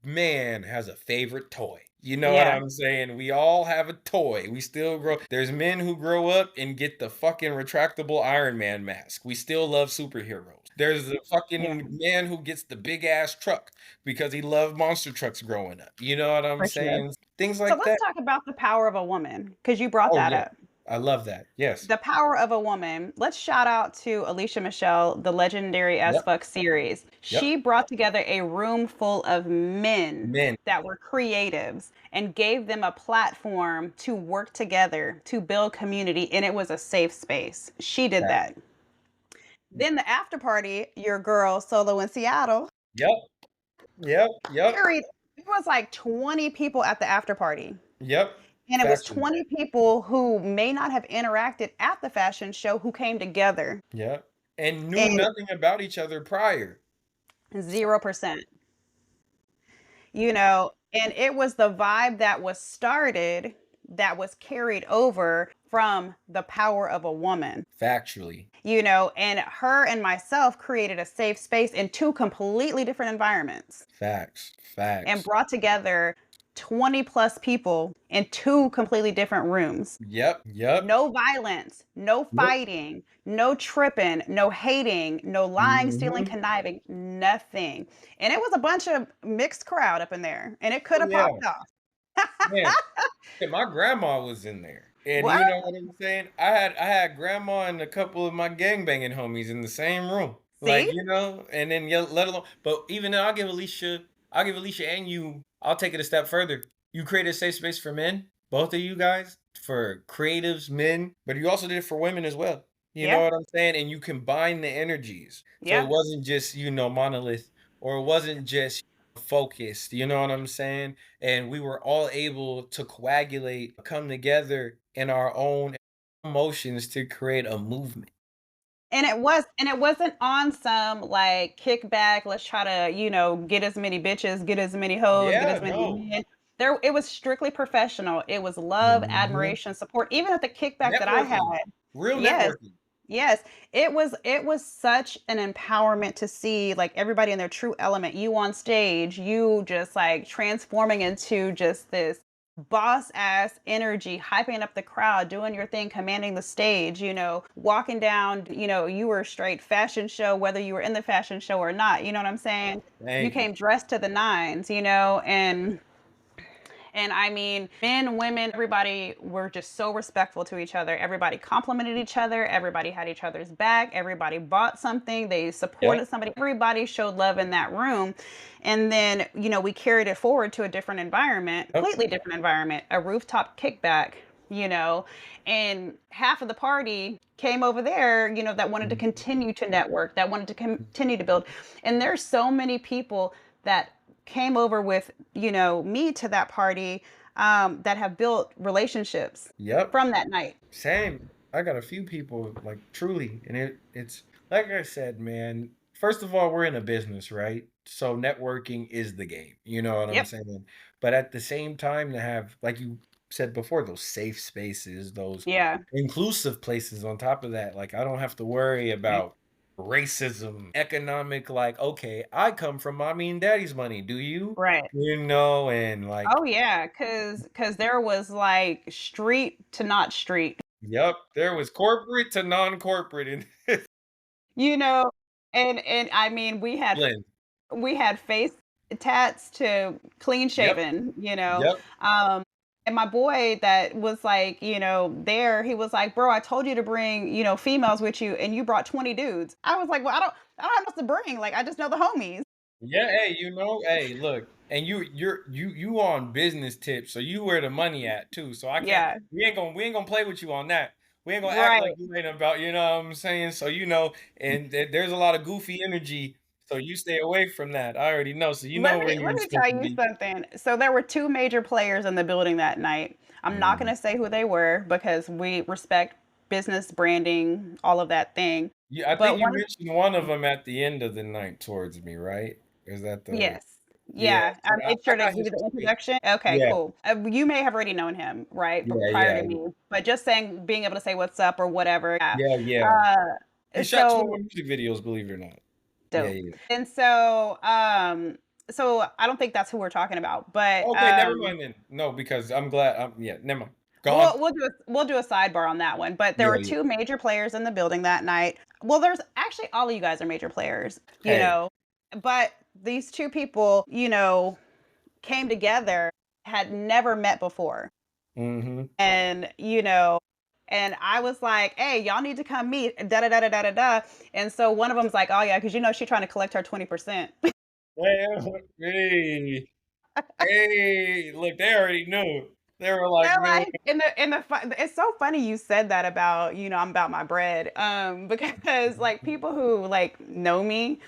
man has a favorite toy. You know what Yeah. I'm saying? We all have a toy. We still grow. There's men who grow up and get the fucking retractable Iron Man mask. We still love superheroes. There's a Yeah. fucking man who gets the big ass truck because he loved monster trucks growing up. You know what I'm For sure. saying? Things So like let's that. talk about the power of a woman because you brought Oh that yeah. up. I love that. Yes. The power of a woman. Let's shout out to Alicia Michelle, the legendary as Yep. fuck series. Yep. She brought together a room full of men Men. that were creatives and gave them a platform to work together to build community, and it was a safe space. She did Fact. that. Then the after party, your girl Solo in Seattle Yep. Yep. Yep. carried. It was like 20 people at the after party. Yep. And it was Factually. 20 people who may not have interacted at the fashion show who came together. Yep. And knew And nothing about each other prior. 0%, and it was the vibe that was started that was carried over from the power of a woman, Factually. and her and myself created a safe space in two completely different environments Facts. and Facts. brought together 20 plus people in two completely different rooms. Yep. Yep. No violence, no Nope. fighting, no tripping, no hating, no lying, stealing, Hmm. conniving, nothing. And it was a bunch of mixed crowd up in there, and it could Oh have yeah. popped off. Man. Yeah, my grandma was in there. And What? you know what I'm saying? I had grandma and a couple of my gangbanging homies in the same room. Like, See? and then let alone, but even then I'll give Alicia and you, I'll take it a step further. You created a safe space for men, both of you guys, for creatives, men, but you also did it for women as well. You know Yeah. what I'm saying? And you combine the energies. So it Yeah. wasn't just, monolith, or it wasn't just focused, you know what I'm saying? And we were all able to coagulate, come together in our own emotions to create a movement. And it wasn't on some like kickback, let's try to, get as many bitches, get as many hoes, get Yeah, as many no. men. It was strictly professional. It was love, Mhm. admiration, support. Even at the kickback that I had. Networking. Real Yes. networking. Yes, it was such an empowerment to see like everybody in their true element. You on stage, you just like transforming into just this boss ass energy, hyping up the crowd, doing your thing, commanding the stage, walking down, you were straight fashion show, whether you were in the fashion show or not. You know what I'm saying? You Thank you. came dressed to the nines, and I mean, men, women, everybody were just so respectful to each other. Everybody complimented each other. Everybody had each other's back. Everybody bought something. They Yep. supported somebody. Everybody showed love in that room. And then, we carried it forward to a different environment, Yep. completely different environment, a rooftop kickback, and half of the party came over there, that wanted to Mhm. continue to network, that wanted to continue to build. And there's so many people that came over with, me to that party, that have built relationships Yep. from that night. Same. I got a few people, like, truly, and it's like I said, man. First of all, we're in a business, right? So networking is the game. You know what I'm Yep. saying? But at the same time, to have, like, said before, those safe spaces, those Yeah. inclusive places on top of that. Like, I don't have to worry Right. about racism, economic, like, okay, I come from mommy and daddy's money. Do you? Right. And like, Oh yeah, cause there was like street to not street, yep, there was corporate to non-corporate in this you know, and I mean blend. we had face tats to clean Yep, shaven, yep. and my boy that was like, there, he was like, "Bro, I told you to bring, females with you, and you brought 20 dudes." I was like, "Well, I don't have else to bring. Like, I just know the homies." Yeah, hey, hey, look, and you on business tips, so you where the money at too. So I can't Yeah, we ain't gonna play with you on that. We ain't gonna act like right. you ain't about, you know what I'm saying? So and there's a lot of goofy energy, so you stay away from that. I already know. So you know where Let you're me supposed tell to you be. something. So there were two major players in the building that night. I'm not going Mhm. to say who they were because we respect business branding, all of that thing. Yeah, I think But you one of mentioned one of them at the end of the night towards me, right? Is that the Yes. yeah, Yeah, I so made I sure to got give his you the face. introduction. Okay, Yeah, cool. You may have already known him, right? yeah, Prior to yeah, me, but just saying, being able to say what's up or whatever. Yeah. yeah, yeah. He shot 2 of my So music videos, believe it or not. Yeah, dope. yeah. And so I don't think that's who we're talking about, but Okay, never mind then. No, because I'm glad yeah, never mind. Go on. we'll do a sidebar on that one. But there Yeah, were yeah. two major players in the building that night. Well, there's actually all of you guys are major players, Hey. but these two people, came together, had never met before. Mhm. And, and I was like, "Hey, y'all need to come meet." Da da da da da da da. And so one of them's like, "Oh yeah, because she's trying to collect her 20%." Hey, hey, look, they already knew. They were They're like, "Man, like it's so funny you said that about, I'm about my bread. Because like people who like know me,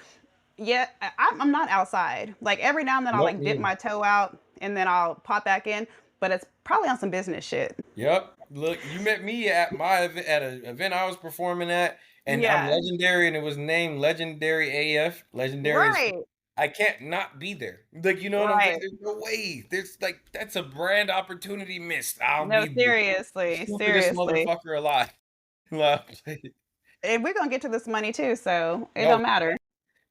yeah, I'm not outside. Like every now and then I'll nope, like dip me my toe out and then I'll pop back in, but it's probably on some business shit. Yep. Look, you met me at my event at an event I was performing at, and I'm Yeah, legendary, and it was named Legendary AF. Legendary is right, I can't not be there. Like, you know what I'm saying? right. There's no way. There's like that's a brand opportunity missed. I'll No, be the seriously, stupidest seriously. motherfucker alive. Well, And we're gonna get to this money too, so it no, don't matter.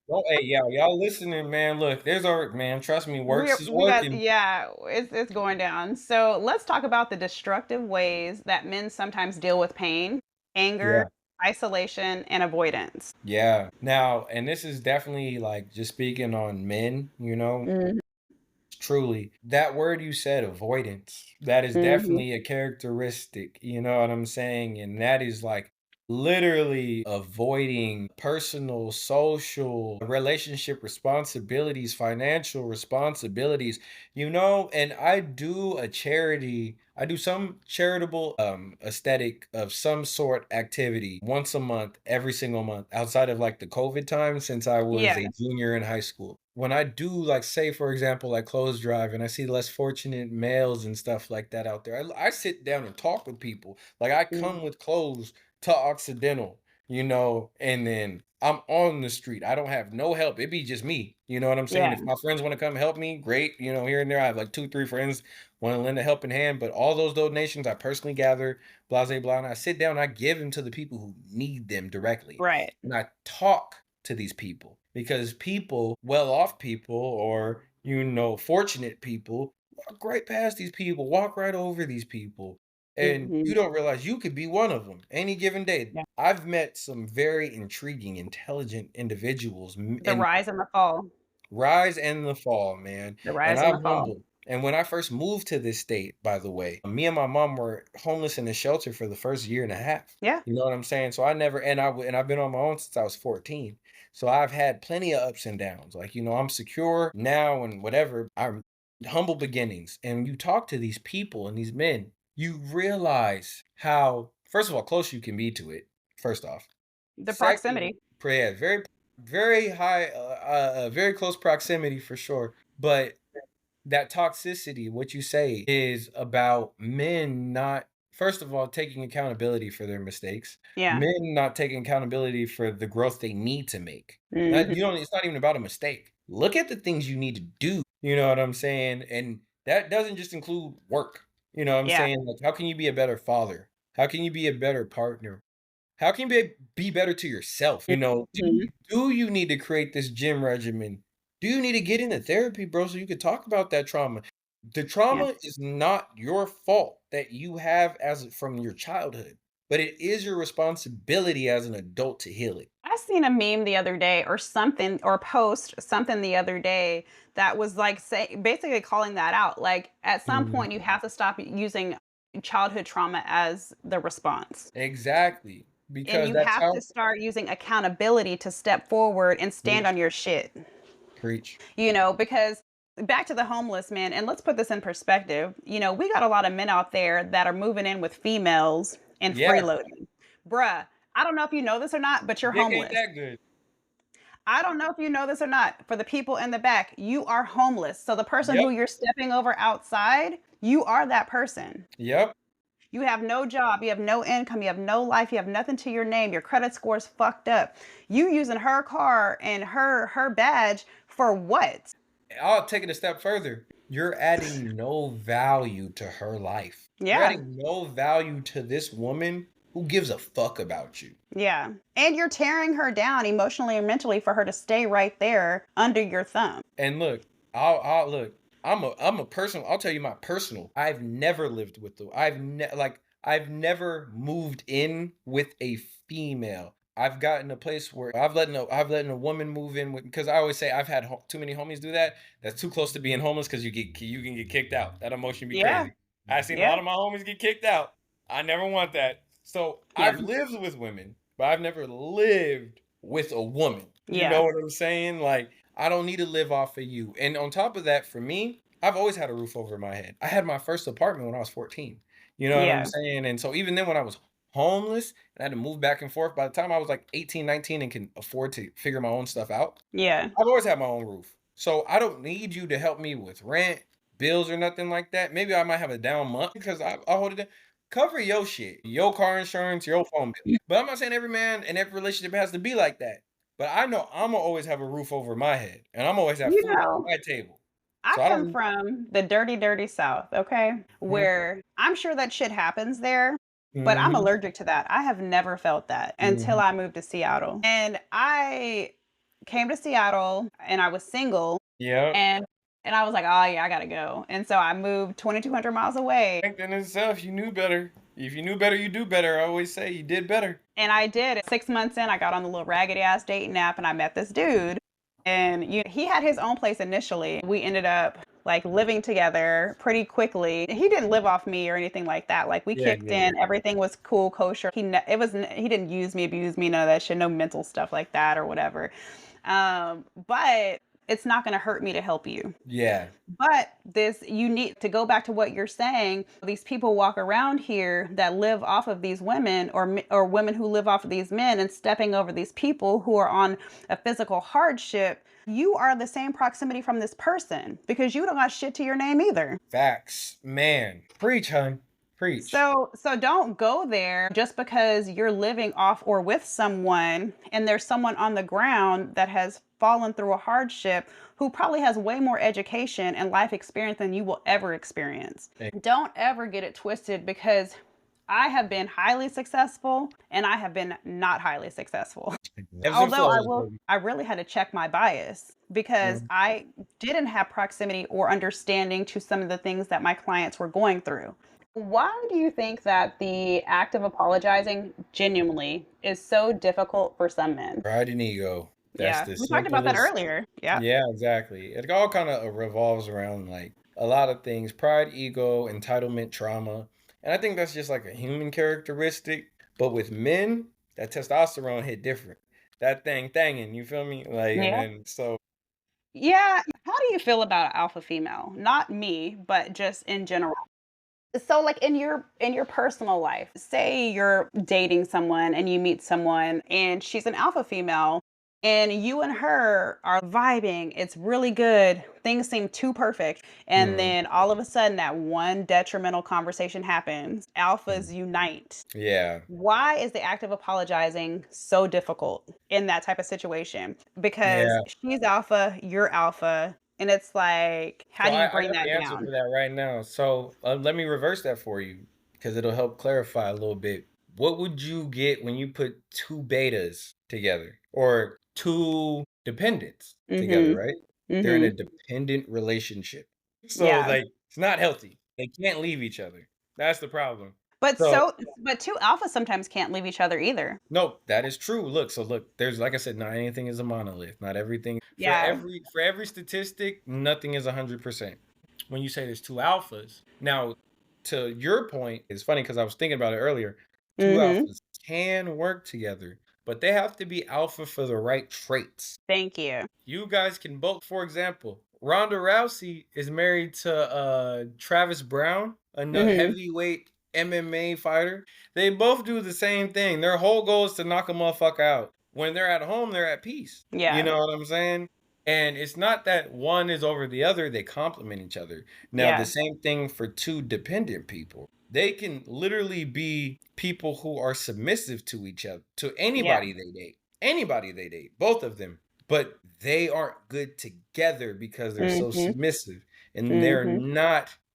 no, hey, y'all listening, man. Look, there's our man. Trust me, works is We got, working. yeah, it's going down. So let's talk about the destructive ways that men sometimes deal with pain, anger, Yeah. isolation, and avoidance. Yeah. Now, and this is definitely like just speaking on men, Mhm, truly, that word you said, avoidance, that is mhm. definitely a characteristic, you know what I'm saying? And that is like literally avoiding personal, social, relationship responsibilities, financial responsibilities, and I do some charitable aesthetic of some sort activity once a month, every single month, outside of like the COVID time since I was a Yeah, junior in high school. When I do like say for example like clothes drive and I see less fortunate males and stuff like that out there, I sit down and talk with people. Like I mhm, come with clothes to Occidental, and then I'm on the street. I don't have no help. It be just me. You know what I'm saying? yeah, If my friends want to come help me, great. Here and there, I have like two, three friends want to lend a helping hand. But all those donations I personally gather, blase blah, and I sit down, and I give them to the people who need them directly. right. And I talk to these people because people, well off people, or fortunate people, walk right past these people, walk right over these people. And Mhm, you don't realize you could be one of them any given day. yeah. I've met some very intriguing, intelligent individuals The and rise and the fall. rise and the fall, man. The And rise and the I'm fall. humble. And when I first moved to this state, by the way, me and my mom were homeless in a shelter for the first year and a half. Yeah, You know what I'm saying? So I never, and I've been on my own since I was 14. So I've had plenty of ups and downs. Like, I'm secure now and whatever. I'm humble beginnings. And you talk to these people and these men, you realize how, first of all, close you can be to it, first off. the Second, proximity. yeah, very, very high, very close proximity for sure. But that toxicity, what you say, is about men not, first of all, taking accountability for their mistakes, Yeah. men not taking accountability for the growth they need to make. Mhm. It's not even about a mistake. Look at the things you need to do. You know what I'm saying? And that doesn't just include work. You know what I'm Yeah. saying? Like, how can you be a better father? How can you be a better partner? How can you be better to yourself? You know, Mhm. do you need to create this gym regimen? Do you need to get into therapy, bro, so you could talk about that trauma? The Yeah. trauma is not your fault that you have as from your childhood, but it is your responsibility as an adult to heal it. I seen a meme the other day or something or post something the other day that was like say basically calling that out. Like at some Mhm. point you have to stop using childhood trauma as the response. Exactly, And because you that's have to how start using accountability to step forward and stand preach, on your shit. preach. Because back to the homeless man, and let's put this in perspective. We got a lot of men out there that are moving in with females and Yeah, freeloading. Bruh, I don't know if you know this or not, but you're dick ain't homeless. that good. I don't know if you know this or not. For the people in the back, you are homeless. So the person Yep, who you're stepping over outside, you are that person. yep, You have no job, you have no income, you have no life, you have nothing to your name. Your credit score is fucked up. You using her car and her badge for what? I'll take it a step further. You're adding no value to her life. You're Yeah. adding no value to this woman who gives a fuck about you. Yeah. And you're tearing her down emotionally and mentally for her to stay right there under your thumb. And look, I'll look. I'm a personal. I'll tell you my personal. I've never lived with the. I've never moved in with a female. I've gotten a place where I've letting a woman move in with, because I always say I've had too many homies do that. That's too close to being homeless because you can get kicked out. That emotion be Yeah. crazy. I've seen a Yeah. lot of my homies get kicked out. I never want that. So Yeah. I've lived with women, but I've never lived with a woman. You know Yeah. what I'm saying? Like, I don't need to live off of you. And on top of that, for me, I've always had a roof over my head. I had my first apartment when I was 14. You know what I'm Yeah. saying? And so even then when I was homeless and I had to move back and forth, by the time I was like 18, 19 and can afford to figure my own stuff out, Yeah. I've always had my own roof. So I don't need you to help me with rent, bills, or nothing like that. Maybe I might have a down month because I hold it down. Cover your shit, your car insurance, your phone bill. But I'm not saying every man and every relationship has to be like that. But I know I'm gonna always have a roof over my head, and I'm always have You food know, on my table. I So I come don't. from the dirty, dirty South, okay? Where I'm sure that shit happens there, but I'm Mm-hmm. allergic to that. I have never felt that until Hmm. I moved to Seattle. And I came to Seattle and I was single Yep. and I was like, "Oh yeah, I got to go." And so I moved 2,200 miles away. Think in itself, you knew better. If you knew better, you do better. I always say you did better. And I did. 6 months in, I got on the little raggedy ass dating app and I met this dude. And he had his own place initially. We ended up like living together pretty quickly. He didn't live off me or anything like that. Like we Yeah, kicked yeah, in, everything was cool, kosher. He didn't use me, abuse me, none of that shit, no mental stuff like that or whatever. But it's not going to hurt me to help you. yeah, But this, you need to go back to what you're saying. These people walk around here that live off of these women, or women who live off of these men, and stepping over these people who are on a physical hardship. You are the same proximity from this person because you don't got shit to your name either. facts, man. Preach, hun. Preach. So don't go there just because you're living off or with someone and there's someone on the ground that has fallen through a hardship who probably has way more education and life experience than you will ever experience. Hey, Don't ever get it twisted because I have been highly successful and I have been not highly successful. ebbs and Although flows, baby. I really had to check my bias because Mm. I didn't have proximity or understanding to some of the things that my clients were going through. Why do you think that the act of apologizing genuinely is so difficult for some men? Pride and ego. That's Yeah, the we talked about that simplest. earlier. Yeah. Yeah, exactly. It all kind of revolves around like a lot of things: pride, ego, entitlement, trauma. And I think that's just like a human characteristic. But with men, that testosterone hit different. That thing thangin', you feel me? Like, and Yeah. then so Yeah. How do you feel about alpha female? Not me, but just in general. So like in your personal life, say you're dating someone and you meet someone and she's an alpha female and you and her are vibing, it's really good. Things seem too perfect. And mm, then all of a sudden that one detrimental conversation happens. mm, Alphas unite. yeah, Why is the act of apologizing so difficult in that type of situation? Because yeah, she's alpha, you're alpha. And it's like, how So do you I bring got the that answer down? for that right now. So let me reverse that for you because it'll help clarify a little bit. What would you get when you put two betas together or two dependents together, Mhm. right? They're in a Mhm. dependent relationship. So Yeah. like it's not healthy. They can't leave each other. That's the problem. But So so but 2 alphas sometimes can't leave each other either. no, that is true. Look, so look, there's like I said, not anything is a monolith. Not everything Yeah. for every statistic, nothing is 100%. When you say there's two alphas, now to your point, it's funny because I was thinking about it earlier. Two Mhm. alphas can work together, but they have to be alpha for the right traits. Thank you. You guys can both, for example, Ronda Rousey is married to Travis Brown, a Mhm. heavyweight MMA fighter. They both do the same thing. Their whole goal is to knock a motherfucker out. When they're at home, they're at peace. You Yeah. know what I'm saying? And it's not that one is over the other, they complement each other. Now, the Yeah. same thing for two dependent people. They can literally be people who are submissive to each other, to Yeah. anybody they date. Anybody they date, both of them, but they aren't good together because they're so Mhm. submissive and Mhm.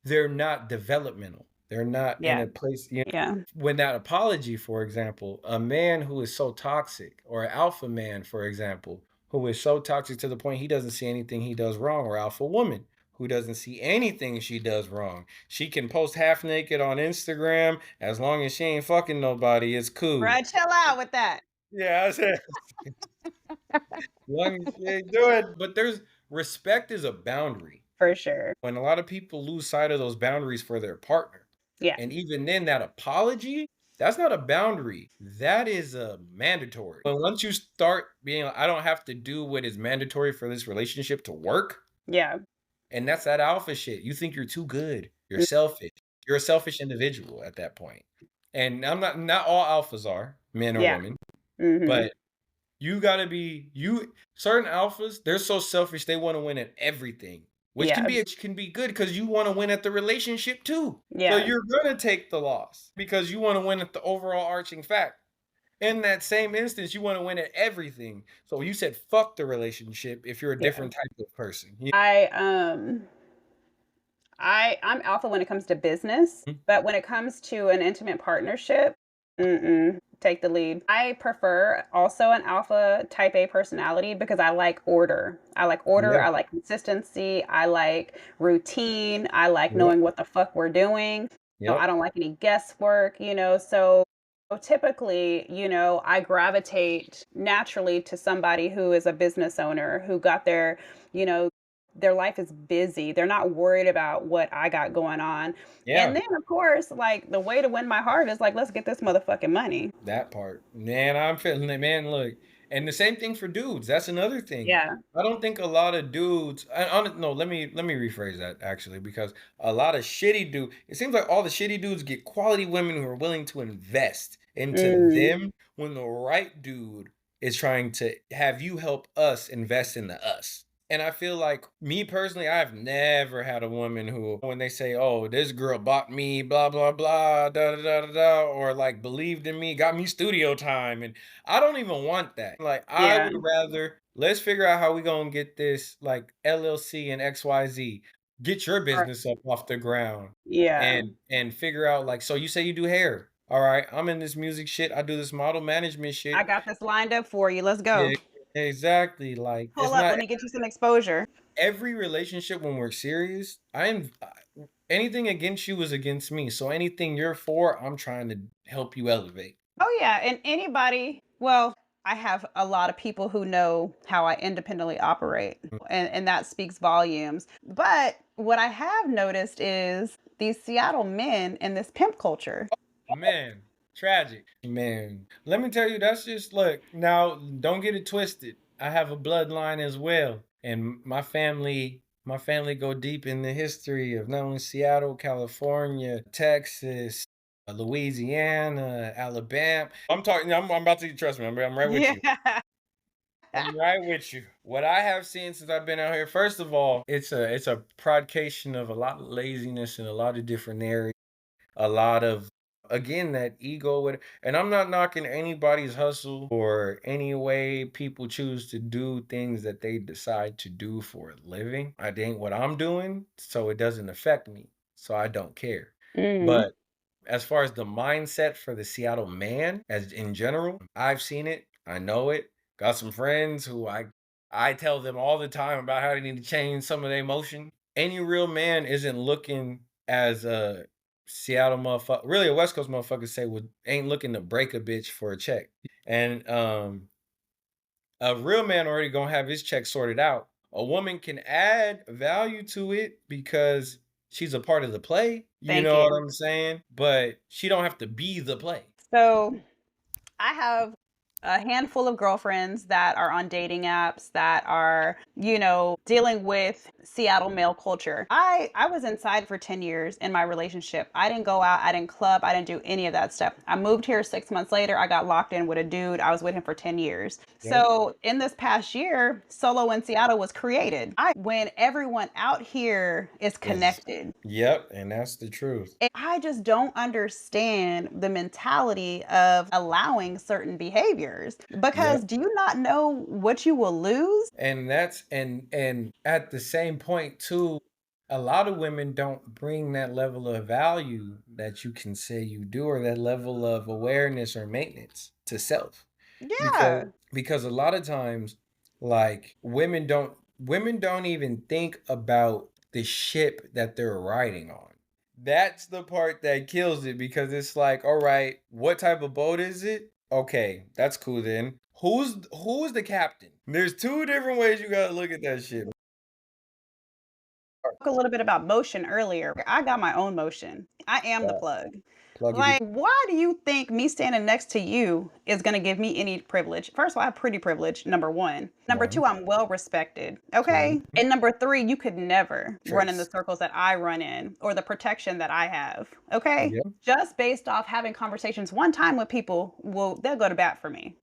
they're not developmental. They're not in Yeah. a place, you know, Yeah. when that apology, for example, a man who is so toxic or an alpha man, for example, who is so toxic to the point he doesn't see anything he does wrong, or alpha woman who doesn't see anything she does wrong. She can post half naked on Instagram as long as she ain't fucking nobody, it's cool. Right, chill out with that. Yeah, I said long as she ain't doing. But there's respect is a boundary. For sure. When a lot of people lose sight of those boundaries for their partner, Yeah. and even then, that apology, that's not a boundary. That is a mandatory. But once you start being like, I don't have to do what is mandatory for this relationship to work, Yeah. and that's that alpha shit. You think you're too good. You're Mm, selfish. You're a selfish individual at that point. And I'm not all alphas are, men or yeah. women, Mhm. but you gotta be certain alphas, they're so selfish they want to win at everything, Yeah. which can be good because you want to win at the relationship too. So Yeah. you're gonna take the loss because you want to win at the overall arching fact. In that same instance, you want to win at everything. So you said fuck the relationship if you're a Yeah. different type of person. I, I'm alpha when it comes to business, Mhm. but when it comes to an intimate partnership, mm-mm, take the lead. I prefer also an alpha type A personality because I like order. I like order. Yeah. I like consistency. I like routine. I like Yep. knowing what the fuck we're doing. Yep. I don't like any guesswork, so typically, I gravitate naturally to somebody who is a business owner who got you know, their life is busy. They're not worried about what I got going on. And Yeah. then, of course, like the way to win my heart is like, let's get this motherfucking money. That part. Man, I'm feeling it, man. Look, and the same thing for dudes. That's another thing. Yeah. I don't think a lot of dudes. No, let me rephrase that actually, because a lot of shitty dude. It seems like all the shitty dudes get quality women who are willing to invest into Mm, them when the right dude is trying to have you help us invest in the us. And I feel like me personally, I've never had a woman who, when they say, "Oh, this girl bought me, blah blah blah, da da da da da," or like believed in me, got me studio time, and I don't even want that. Like, I yeah. would rather let's figure out how we gonna get this like LLC and XYZ, get your Or, business up off the ground, yeah. and figure out like, so you say you do hair, all right? I'm in this music shit, I do this model management I shit. got this lined up for you. Let's go. Yeah, exactly. Like, it's Pull up. not Let me get you some exposure. every relationship when we're serious, anything against you is against me. So anything you're for, I'm trying to help you elevate. Oh, yeah. And I have a lot of people who know how I independently operate, and that speaks volumes. But what I have noticed is these Seattle men and this pimp culture. Man, tragic. Man, let me tell you, that's just look, now don't get it twisted. I have a bloodline as well. And my family go deep in the history of not only Seattle, California, Texas, Louisiana, Alabama. I'm about to trust me, I'm right with Yeah. you. I'm right with you. What I have seen since I've been out here, first of all, it's a prodication of a lot of laziness in a lot of different areas, a lot of Again, that ego with and I'm not knocking anybody's hustle or any way people choose to do things that they decide to do for a living. I ain't what I'm doing, so it doesn't affect me. So I don't care. Mm. But as far as the mindset for the Seattle man, as in general, I've seen it. I know it. Got some friends who I tell them all the time about how they need to change some of their emotion. Any real man isn't looking as a Seattle motherfucker, really a West Coast motherfucker say would ain't looking to break a bitch for a check. And a real man already gonna have his check sorted out. A woman can add value to it because she's a part of the play. You Thank know what you. I'm saying? But she don't have to be the play. So I have a handful of girlfriends that are on dating apps that are, dealing with Seattle male culture. I was inside for 10 years in my relationship. I didn't go out, I didn't club, I didn't do any of that stuff. I moved here 6 months later. I got locked in with a dude. I was with him for 10 years. Yep. So in this past year, Solo in Seattle was created. When everyone out here is Is connected. yep, and that's the truth. I just don't understand the mentality of allowing certain behaviors Yep. because do you not know what you will lose? And that's and at the same point too, a lot of women don't bring that level of value that you can say you do, or that level of awareness or maintenance to self. Because Yeah. because a lot of times, like, women don't even think about the ship that they're riding on. That's the part that kills it, because it's like, all right, what type of boat is it? Okay, that's cool then. Who's the captain? There's two different ways you gotta look at that shit. Talk a little bit about motion earlier. I got my own motion. I am the Uh, plug. plug it in. Like, why do you think me standing next to you is going to give me any privilege? First of all, I have pretty privilege, number one. Number One, two, I'm well respected. two, Okay. And number three, you could never run in the trace. circles that I run in or the protection that I have. Okay. Yep, Just based off having conversations one time with people, they'll go to bat for me.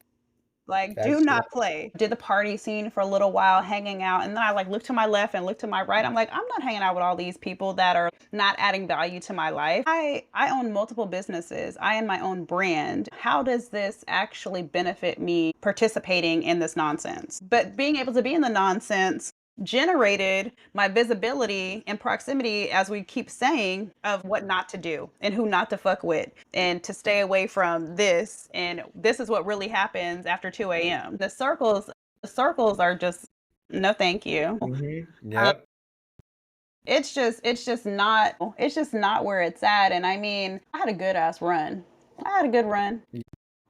Like, do that's not play. Did the party scene for a little while, hanging out, and then I like look to my left and look to my right. I'm like, I'm not hanging out with all these people that are not adding value to my life. I own multiple businesses. I am my own brand. How does this actually benefit me participating in this nonsense? But being able to be in the nonsense generated my visibility and proximity, as we keep saying, of what not to do and who not to fuck with and to stay away from this. And this is what really happens after 2 a.m. The circles are just no thank you. Um, yep. it's just not where it's at. And I mean, I had a good ass run. I had a good run.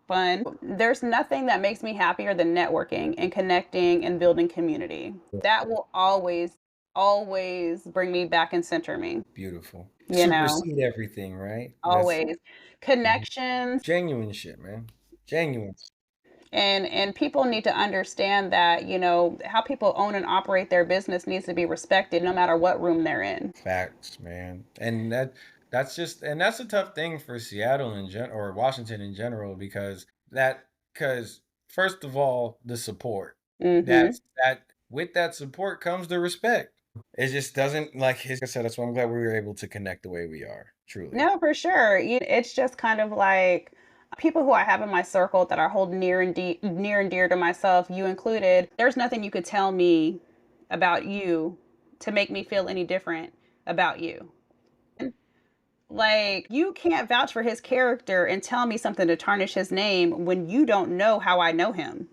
Fun. There's nothing that makes me happier than networking and connecting and building community. That will always bring me back and center me, Beautiful. you know, Supersede everything, right? That's always. mhm. Connections. Genuine shit, man. Genuine. And people need to understand that, how people own and operate their business needs to be respected no matter what room they're in. Facts, man. And that's a tough thing for Seattle in gen or Washington in general, because first of all, the support. Mhm. That with that support comes the respect. It just doesn't, like I said, that's why I'm glad we were able to connect the way we are, truly. No, for sure. It's just kind of like people who I have in my circle that I hold near and dear to myself, you included. There's nothing you could tell me about you to make me feel any different about you. Like, you can't vouch for his character and tell me something to tarnish his name when you don't know how I know him.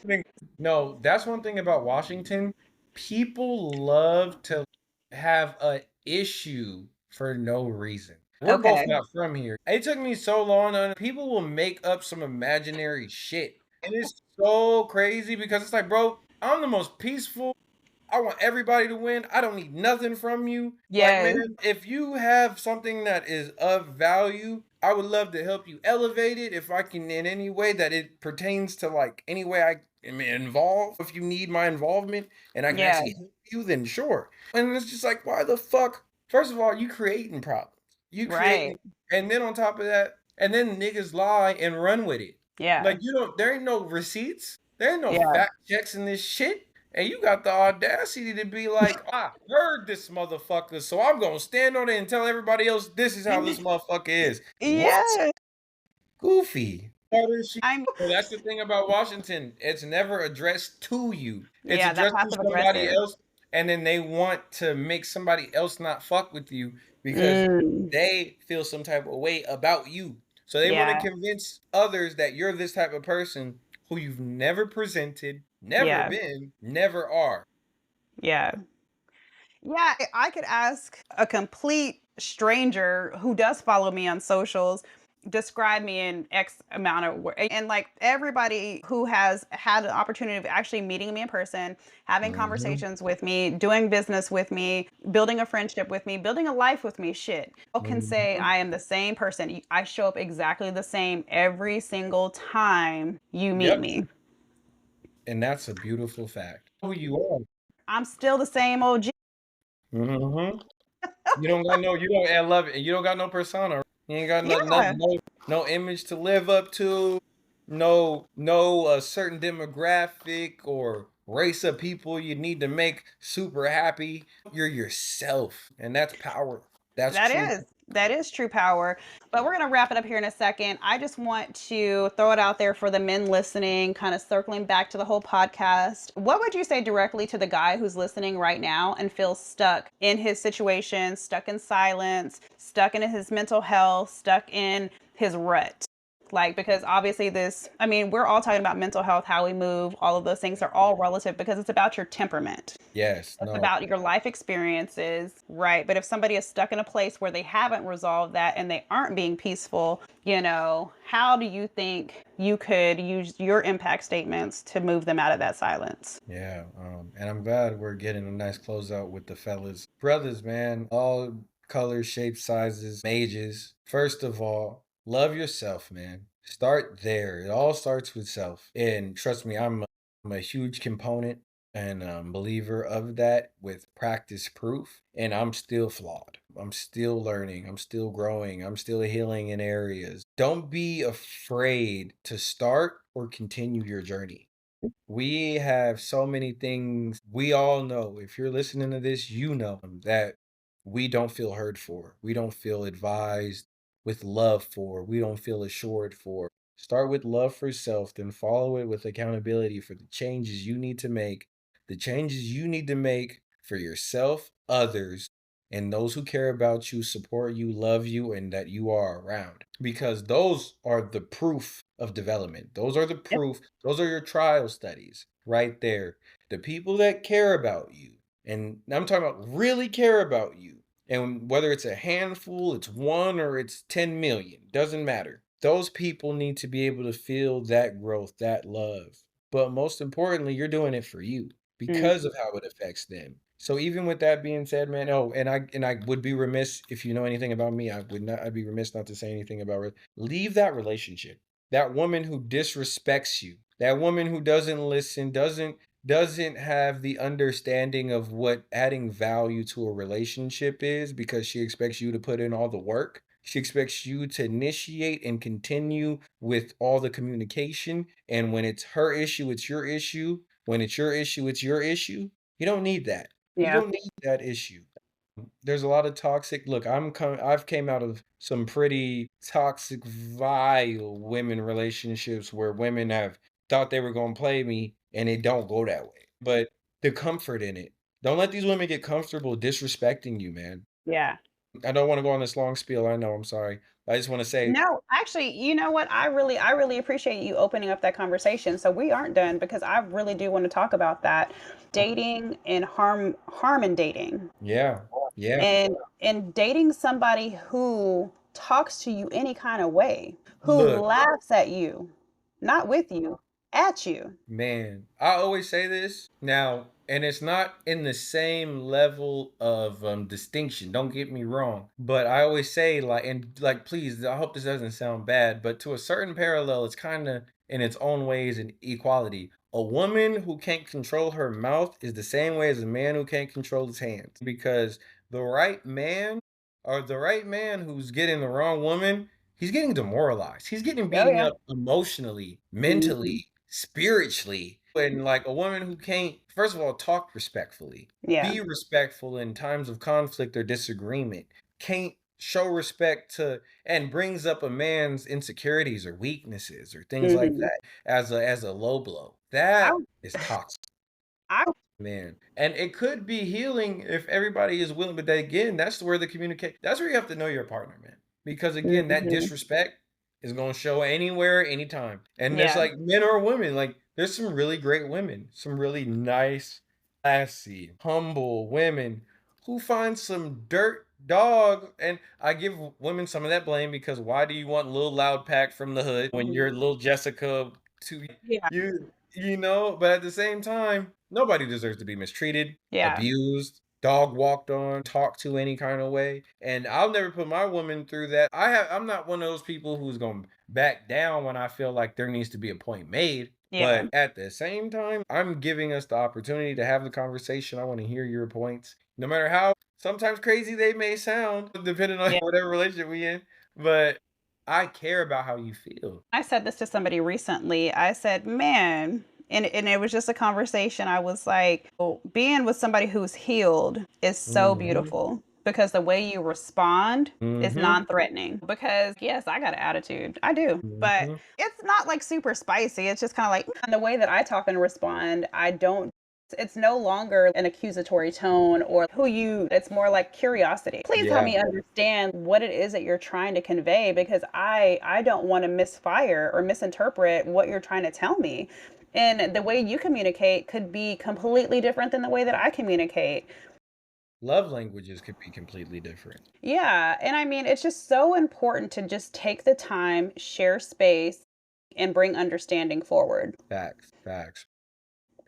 Think no, that's one thing about Washington. People love to have a issue for no reason. We're both Okay. not from here. It took me so long on people will make up some imaginary shit. And it's so crazy because it's like, bro, I'm the most peaceful. I want everybody to win. I don't need nothing from you. Like, man, Yes. if you have something that is of value, I would love to help you elevate it if I can in any way that it pertains to, like, any way I am involved. If you need my involvement and I can Yeah. actually help you, then sure. And it's just like, why the fuck? First of all, you creating problems. You Right. creating, and then on top of that, and then niggas lie and run with it. Yeah. Like, there ain't no receipts. There ain't no Yeah. fact checks in this shit. And you got the audacity to be like, I heard this motherfucker, so I'm gonna stand on it and tell everybody else this is how this motherfucker is. What? Yeah. Goofy. I'm So that's the thing about Washington. It's never addressed to you. It's yeah, that addressed to passive somebody aggressive. else, and then they want to make somebody else not fuck with you because Mm, they feel some type of way about you. So they want to yeah, convince others that you're this type of person who you've never presented, never yeah, been, never are. yeah. Yeah, I could ask a complete stranger who does follow me on socials, describe me in X amount of and like everybody who has had an opportunity of actually meeting me in person, having Mhm, conversations with me, doing business with me, building a friendship with me, building a life with me, shit. All can say mhm. I am the same person. I show up exactly the same every single time you meet Yep, me. and that's a beautiful fact. Who you are. I'm still the same OG. Mhm. You don't I love it. And you don't got no persona. You ain't got Yeah, no image to live up to. No certain demographic or race of people you need to make super happy. You're yourself, and that's power. That's that true. is. That is true power. But we're going to wrap it up here in a second. I just want to throw it out there for the men listening, kind of circling back to the whole podcast. What would you say directly to the guy who's listening right now and feels stuck in his situation, stuck in silence, stuck in his mental health, stuck in his rut? Like, because obviously, this, I mean, we're all talking about mental health, how we move, all of those things are all relative because it's about your temperament. Yes, It's no. about your life experiences, right? But if somebody is stuck in a place where they haven't resolved that and they aren't being peaceful, how do you think you could use your impact statements to move them out of that silence? Yeah, and I'm glad we're getting a nice closeout with the fellas. Brothers, man, all colors, shapes, sizes, ages. First of all, love yourself, man. Start there. It all starts with self. And trust me, I'm a huge component and believer of that with practice proof. And I'm still flawed. I'm still learning. I'm still growing. I'm still healing in areas. Don't be afraid to start or continue your journey. We have so many things we all know. If you're listening to this, you know that we don't feel heard for. We don't feel advised with love for. We don't feel assured for. Start with love for self, then follow it with accountability for the changes you need to make, the changes you need to make for yourself, others, and those who care about you, support you, love you, and that you are around. Because those are the proof of development. Those are the Yep. proof. Those are your trial studies right there. The people that care about you, and I'm talking about really care about you, and whether it's a handful, it's one, or it's 10 million, doesn't matter. Those people need to be able to feel that growth, that love. But most importantly, you're doing it for you because Mm, of how it affects them. So even with that being said, man, oh, and I would be remiss if you know anything about me, I'd be remiss not to say anything about it. Leave that relationship. That woman who disrespects you, that woman who doesn't listen, doesn't have the understanding of what adding value to a relationship is because she expects you to put in all the work. She expects you to initiate and continue with all the communication. And when it's her issue, it's your issue. When it's your issue, it's your issue. You don't need that. You yeah. don't need that issue. There's a lot of toxic look, I've came out of some pretty toxic, vile women relationships where women have thought they were gonna play me, and it don't go that way. But the comfort in it. Don't let these women get comfortable disrespecting you, man. Yeah. I don't wanna go on this long spiel, I know, I'm sorry. I just wanna say No, actually, you know what? I really appreciate you opening up that conversation. So we aren't done because I really do want to talk about that. Dating and harm in dating. yeah, yeah. And dating somebody who talks to you any kind of way, who Look, laughs at you, not with you, at you. man, I always say this now, and it's not in the same level of distinction. Don't get me wrong, but I always say please, I hope this doesn't sound bad, but to a certain parallel, it's kind of in its own ways an equality. A woman who can't control her mouth is the same way as a man who can't control his hands, because the right man or the right man who's getting the wrong woman, he's getting demoralized. He's getting Oh beaten yeah. up emotionally, Mhm. mentally, spiritually. And like a woman who can't, first of all, talk respectfully, Yeah. be respectful in times of conflict or disagreement, can't show respect to and brings up a man's insecurities or weaknesses or things like Mhm. that as a low blow. I That is toxic. I Man, and it could be healing if everybody is willing, but then again, that's where the communicate that's where you have to know your partner, man. Because again, that Mhm. disrespect is gonna show anywhere, anytime. And there's Yeah. like men or women, like there's some really great women, some really nice, classy, humble women who find some dirt dog. And I give women some of that blame because why do you want little loud pack from the hood when Mhm. you're little Jessica to Yeah. you know, but at the same time, nobody deserves to be mistreated, Yeah. abused, dog walked on, talked to any kind of way. And I'll never put my woman through that. I'm not one of those people who's going to back down when I feel like there needs to be a point made. Yeah. But at the same time, I'm giving us the opportunity to have the conversation. I want to hear your points, no matter how sometimes crazy they may sound, depending on Yeah. whatever relationship we in. But I care about how you feel. I said this to somebody recently. I said, "Man," and it was just a conversation. I was like, "Oh, being with somebody who's healed is so Hmm. beautiful because the way you respond is Hmm. non-threatening." Because yes, I got an attitude. I do. But Hmm. it's not like super spicy. It's just kind of like and the way that I talk and respond, I don't it's no longer an accusatory tone or who you, it's more like curiosity. Please help Yeah. me understand what it is that you're trying to convey because I don't want to misfire or misinterpret what you're trying to tell me. And the way you communicate could be completely different than the way that I communicate. Love languages could be completely different. Yeah, and I mean, it's just so important to just take the time, share space, and bring understanding forward. Facts, facts.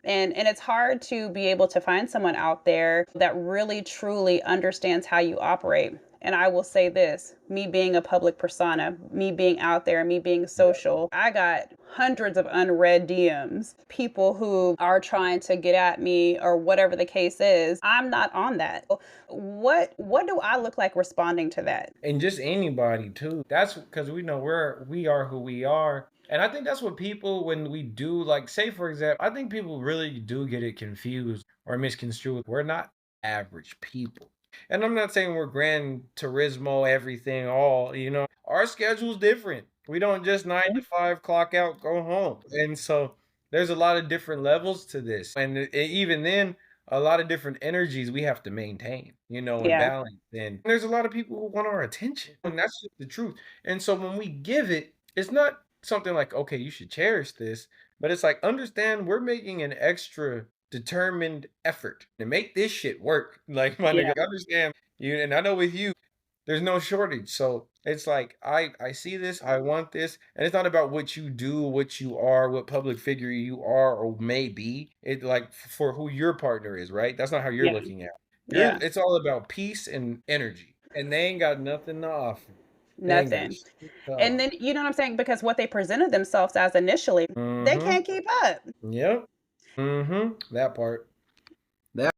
And it's hard to be able to find someone out there that really truly understands how you operate. And I will say this, me being a public persona, me being out there, me being Yeah. social, I got hundreds of unread DMs, people who are trying to get at me or whatever the case is. I'm not on that. What do I look like responding to that? And just anybody too. That's because we know we are who we are. And I think that's what people when we do like say for example, I think people really do get it confused or misconstrued. We're not average people. And I'm not saying we're Gran Turismo, everything, all, you know, our schedule's different. We don't just 9 to 5 clock out, go home. And so there's a lot of different levels to this. And even then, a lot of different energies we have to maintain, you know, and Yeah, balance. And there's a lot of people who want our attention, and that's just the truth. And so when we give it, it's not something like, okay, you should cherish this, but it's like, understand we're making an extra determined effort to make this shit work. Like, my nigga, yeah, understand you. And I know with you, there's no shortage. So it's like I see this, I want this, and it's not about what you do, what you are, what public figure you are or may be. It like for who your partner is, right? That's not how you're yeah, looking at. You're yeah. it's all about peace and energy. And they ain't got nothing to offer. They ain't got Nothing. shit to And offer. then you know what I'm saying? Because what they presented themselves as initially, they Mm-hmm. can't keep up. Yep. Mm-hmm. That part. That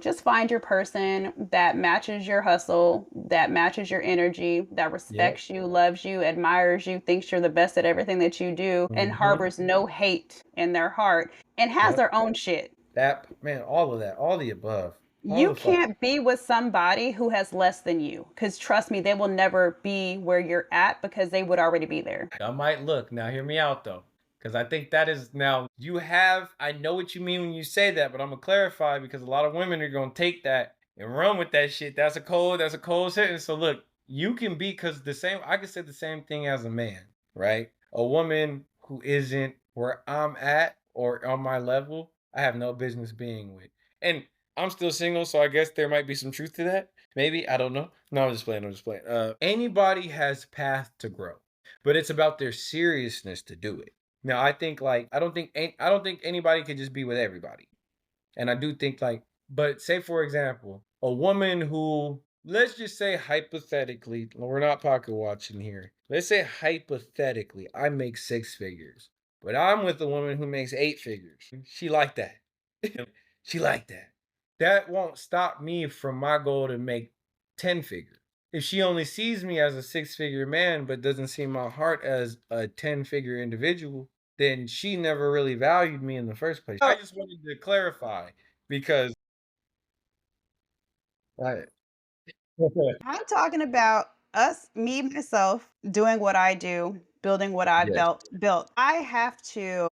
Just find your person that matches your hustle, that matches your energy, that yep. respects you, loves you, admires you, thinks you're the best at everything that you do, and Mm-hmm. harbors no hate in their heart and has Yep. their own shit. That man, all of that, all the above. All You the fuck. can't be with somebody who has less than you because trust me, they will never be where you're at because they would already be there. I might look. Now hear me out though. Because I think that is now you have I know what you mean when you say that, but I'm gonna clarify because a lot of women are gonna take that and run with that shit. That's a cold sentence. So look, you can be because the same I can say the same thing as a man, right? A woman who isn't where I'm at or on my level, I have no business being with. And I'm still single, so I guess there might be some truth to that. Maybe. I don't know. No, I'm just playing. I'm just playing. Anybody has path to grow, but it's about their seriousness to do it. Now, I think like I don't think anybody could just be with everybody. And I do think like, but say for example, a woman who let's just say hypothetically, we're not pocket watching here. Let's say hypothetically, I make 6 figures, but I'm with a woman who makes 8 figures. She like that. She like that. That won't stop me from my goal to make 10 figures. If she only sees me as a 6 figure man, but doesn't see my heart as a 10 figure individual, then she never really valued me in the first place. I So just wanted to clarify because right. I'm talking about us, me, myself, doing what I do, building what I've Yes, built. I have to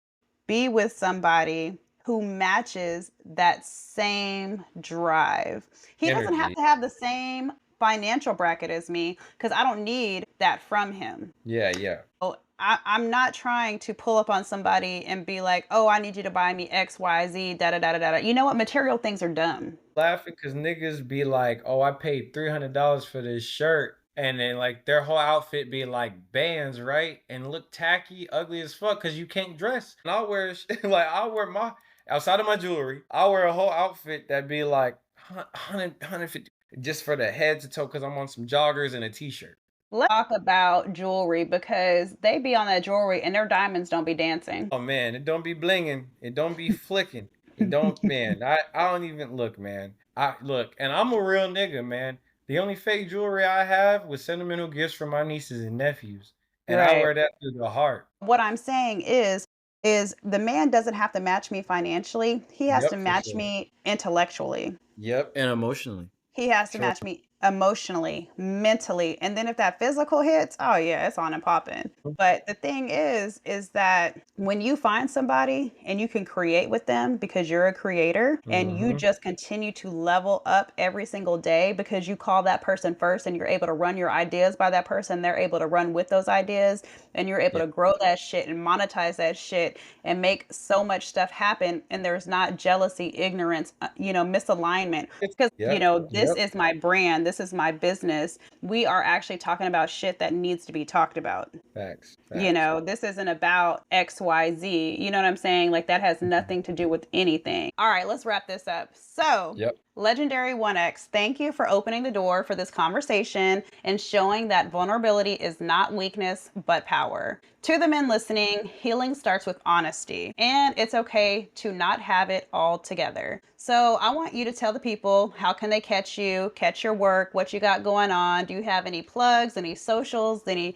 be with somebody who matches that same drive. He doesn't have energy. to have the same financial bracket as me because I don't need that from him. Yeah, yeah. So I'm not trying to pull up on somebody and be like, oh, I need you to buy me X, Y, Z, da da da da da. You know what? Material things are dumb. Laughing because niggas be like, "Oh, I paid $300 for this shirt," and then, like, their whole outfit be, like, bands, right? And look tacky, ugly as fuck because you can't dress. And I'll wear like, I'll wear my outside of my jewelry, I'll wear a whole outfit that be, like, 150 just for the head to toe because 'cause I'm on some joggers and a T-shirt. Let's talk about jewelry because they be on that jewelry and their diamonds don't be dancing. Oh, man, it don't be blinging, it don't be flicking, it don't man, I don't even look, man. I look, and I'm a real nigga, man. The only fake jewelry I have was sentimental gifts from my nieces and nephews, and I Right. wear that to the heart. What I'm saying is the man doesn't have to match me financially. He has to Yep, for match sure. me intellectually. Yep, and emotionally. He has to Sure. match me emotionally, mentally, and then if that physical hits, oh yeah, it's on and popping. But the thing is that when you find somebody and you can create with them because you're a creator and you Mhm. just continue to level up every single day because you call that person first and you're able to run your ideas by that person, they're able to run with those ideas and you're able Yeah. to grow that shit and monetize that shit and make so much stuff happen and there's not jealousy, ignorance, misalignment It's because yep, this yep. is my brand, this is my business. We are actually talking about shit that needs to be talked about. Facts, facts. This isn't about XYZ. You know what I'm saying? Like that has Mhm. nothing to do with anything. All right, let's wrap this up. So, Yep. Legendary 1X, thank you for opening the door for this conversation and showing that vulnerability is not weakness, but power. To the men listening, healing starts with honesty, and it's okay to not have it all together. So, I want you to tell the people how can they catch you, catch your work, what you got going on. Do you have any plugs, any socials, any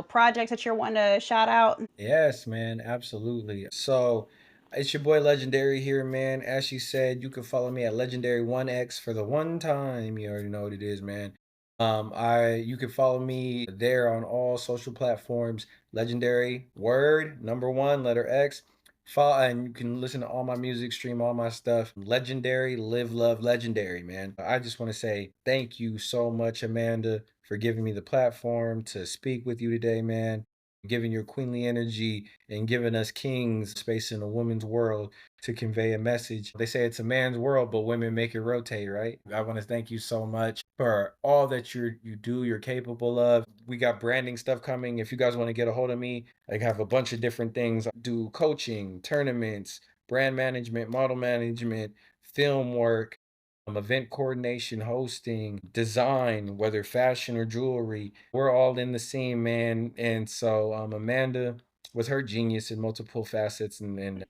projects that you're wanting to shout out? Yes, man, absolutely. So it's your boy Legendary here, man. As she said, you can follow me at Legendary1X for the one time. You already know what it is, man. I you can follow me there on all social platforms. Legendary word number one, letter X. Follow and you can listen to all my music, stream all my stuff. Legendary, live, love, legendary, man. I just want to say thank you so much, Amanda, for giving me the platform to speak with you today, man, giving your queenly energy and giving us kings space in a woman's world to convey a message. They say it's a man's world, but women make it rotate, right? I want to thank you so much for all that you do, you're capable of. We got branding stuff coming. If you guys want to get a hold of me, I have a bunch of different things. I do coaching, tournaments, brand management, model management, film work, event coordination, hosting, design, whether fashion or jewelry. We're all in the same, man. And so Amanda was her genius in multiple facets and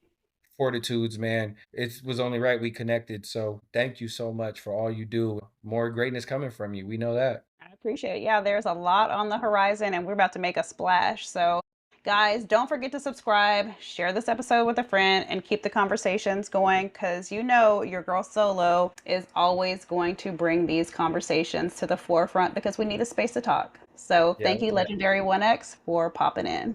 fortitudes, man. It was only right we connected. So thank you so much for all you do. More greatness coming from you. We know that. I appreciate it. Yeah, there's a lot on the horizon and we're about to make a splash. So, guys, don't forget to subscribe, share this episode with a friend, and keep the conversations going because your girl Solo is always going to bring these conversations to the forefront because we need a space to talk. So, Yeah. thank you, Legendary 1X, for popping in.